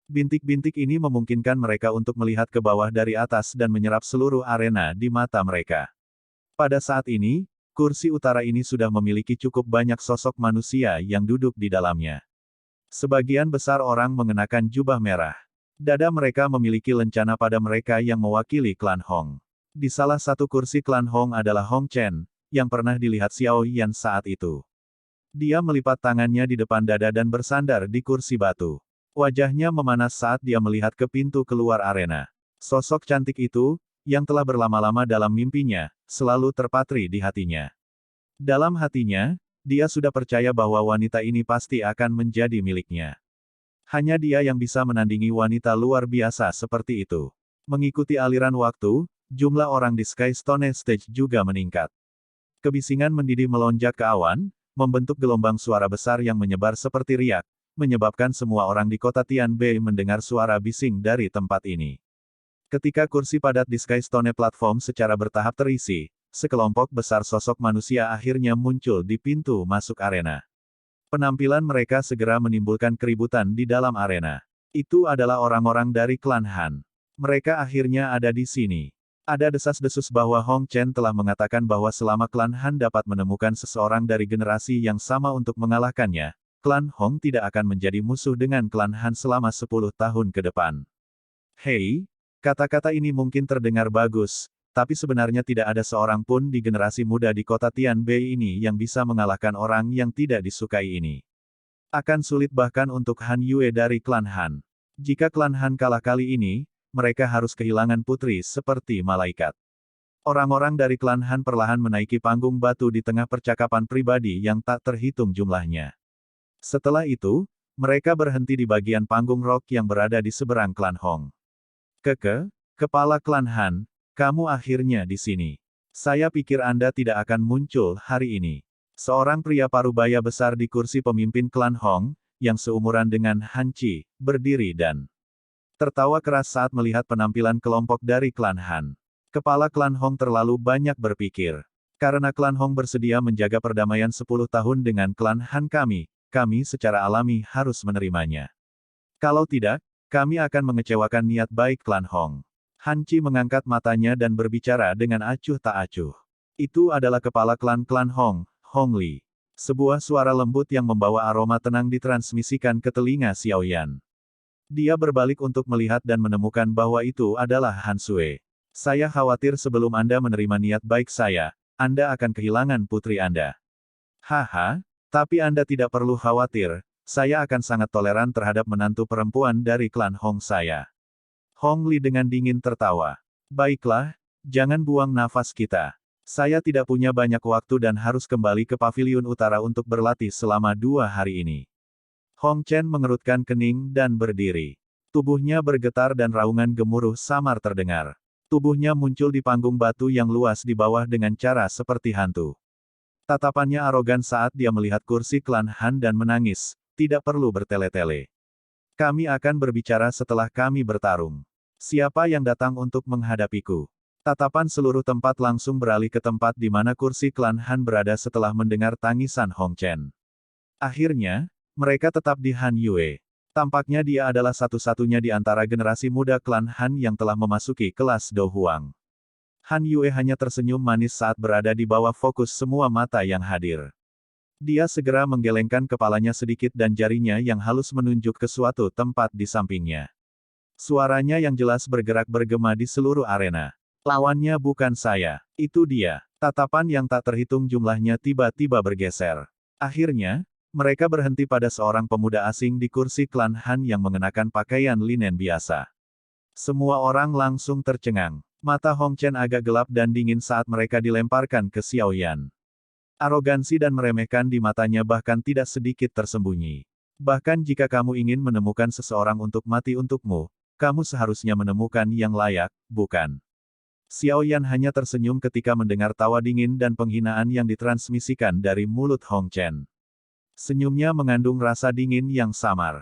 Bintik-bintik ini memungkinkan mereka untuk melihat ke bawah dari atas dan menyerap seluruh arena di mata mereka. Pada saat ini, kursi utara ini sudah memiliki cukup banyak sosok manusia yang duduk di dalamnya. Sebagian besar orang mengenakan jubah merah. Dada mereka memiliki lencana pada mereka yang mewakili klan Hong. Di salah satu kursi klan Hong adalah Hong Chen, yang pernah dilihat Xiao Yan saat itu. Dia melipat tangannya di depan dada dan bersandar di kursi batu. Wajahnya memanas saat dia melihat ke pintu keluar arena. Sosok cantik itu, yang telah berlama-lama dalam mimpinya, selalu terpatri di hatinya. Dalam hatinya, dia sudah percaya bahwa wanita ini pasti akan menjadi miliknya. Hanya dia yang bisa menandingi wanita luar biasa seperti itu. Mengikuti aliran waktu, jumlah orang di Sky Stone Stage juga meningkat. Kebisingan mendidih melonjak ke awan, membentuk gelombang suara besar yang menyebar seperti riak, menyebabkan semua orang di kota Tianbei mendengar suara bising dari tempat ini. Ketika kursi padat di Sky Stone Platform secara bertahap terisi, sekelompok besar sosok manusia akhirnya muncul di pintu masuk arena. Penampilan mereka segera menimbulkan keributan di dalam arena. Itu adalah orang-orang dari klan Han. Mereka akhirnya ada di sini. Ada desas-desus bahwa Hong Chen telah mengatakan bahwa selama klan Han dapat menemukan seseorang dari generasi yang sama untuk mengalahkannya, klan Hong tidak akan menjadi musuh dengan klan Han selama 10 tahun ke depan. Hei, kata-kata ini mungkin terdengar bagus, tapi sebenarnya tidak ada seorang pun di generasi muda di kota Tianbei ini yang bisa mengalahkan orang yang tidak disukai ini. Akan sulit bahkan untuk Han Yue dari klan Han. Jika klan Han kalah kali ini, mereka harus kehilangan putri seperti malaikat. Orang-orang dari klan Han perlahan menaiki panggung batu di tengah percakapan pribadi yang tak terhitung jumlahnya. Setelah itu, mereka berhenti di bagian panggung rock yang berada di seberang klan Hong. Kepala klan Han, kamu akhirnya di sini. Saya pikir Anda tidak akan muncul hari ini. Seorang pria parubaya besar di kursi pemimpin klan Hong, yang seumuran dengan Han Qi, berdiri dan tertawa keras saat melihat penampilan kelompok dari klan Han. Kepala klan Hong terlalu banyak berpikir. Karena klan Hong bersedia menjaga perdamaian 10 tahun dengan klan Han kami secara alami harus menerimanya. Kalau tidak, kami akan mengecewakan niat baik klan Hong. Han Qi mengangkat matanya dan berbicara dengan acuh tak acuh. Itu adalah kepala klan Hong, Hong Li. Sebuah suara lembut yang membawa aroma tenang ditransmisikan ke telinga Xiaoyan. Dia berbalik untuk melihat dan menemukan bahwa itu adalah Han Sui. Saya khawatir sebelum Anda menerima niat baik saya, Anda akan kehilangan putri Anda. Haha, tapi Anda tidak perlu khawatir, saya akan sangat toleran terhadap menantu perempuan dari klan Hong saya. Hong Li dengan dingin tertawa. Baiklah, jangan buang nafas kita. Saya tidak punya banyak waktu dan harus kembali ke paviliun utara untuk berlatih selama 2 hari ini. Hong Chen mengerutkan kening dan berdiri. Tubuhnya bergetar dan raungan gemuruh samar terdengar. Tubuhnya muncul di panggung batu yang luas di bawah dengan cara seperti hantu. Tatapannya arogan saat dia melihat kursi klan Han dan menangis, tidak perlu bertele-tele. Kami akan berbicara setelah kami bertarung. Siapa yang datang untuk menghadapiku? Tatapan seluruh tempat langsung beralih ke tempat di mana kursi klan Han berada setelah mendengar tangisan Hong Chen. Akhirnya, mereka tetap di Han Yue. Tampaknya dia adalah satu-satunya di antara generasi muda klan Han yang telah memasuki kelas Do Huang. Han Yue hanya tersenyum manis saat berada di bawah fokus semua mata yang hadir. Dia segera menggelengkan kepalanya sedikit dan jarinya yang halus menunjuk ke suatu tempat di sampingnya. Suaranya yang jelas bergerak bergema di seluruh arena. Lawannya bukan saya, itu dia. Tatapan yang tak terhitung jumlahnya tiba-tiba bergeser. Akhirnya, Mereka berhenti pada seorang pemuda asing di kursi klan Han yang mengenakan pakaian linen biasa. Semua orang langsung tercengang. Mata Hong Chen agak gelap dan dingin saat mereka dilemparkan ke Xiao Yan. Arogansi dan meremehkan di matanya bahkan tidak sedikit tersembunyi. Bahkan jika kamu ingin menemukan seseorang untuk mati untukmu, kamu seharusnya menemukan yang layak, bukan? Xiao Yan hanya tersenyum ketika mendengar tawa dingin dan penghinaan yang ditransmisikan dari mulut Hong Chen. Senyumnya mengandung rasa dingin yang samar.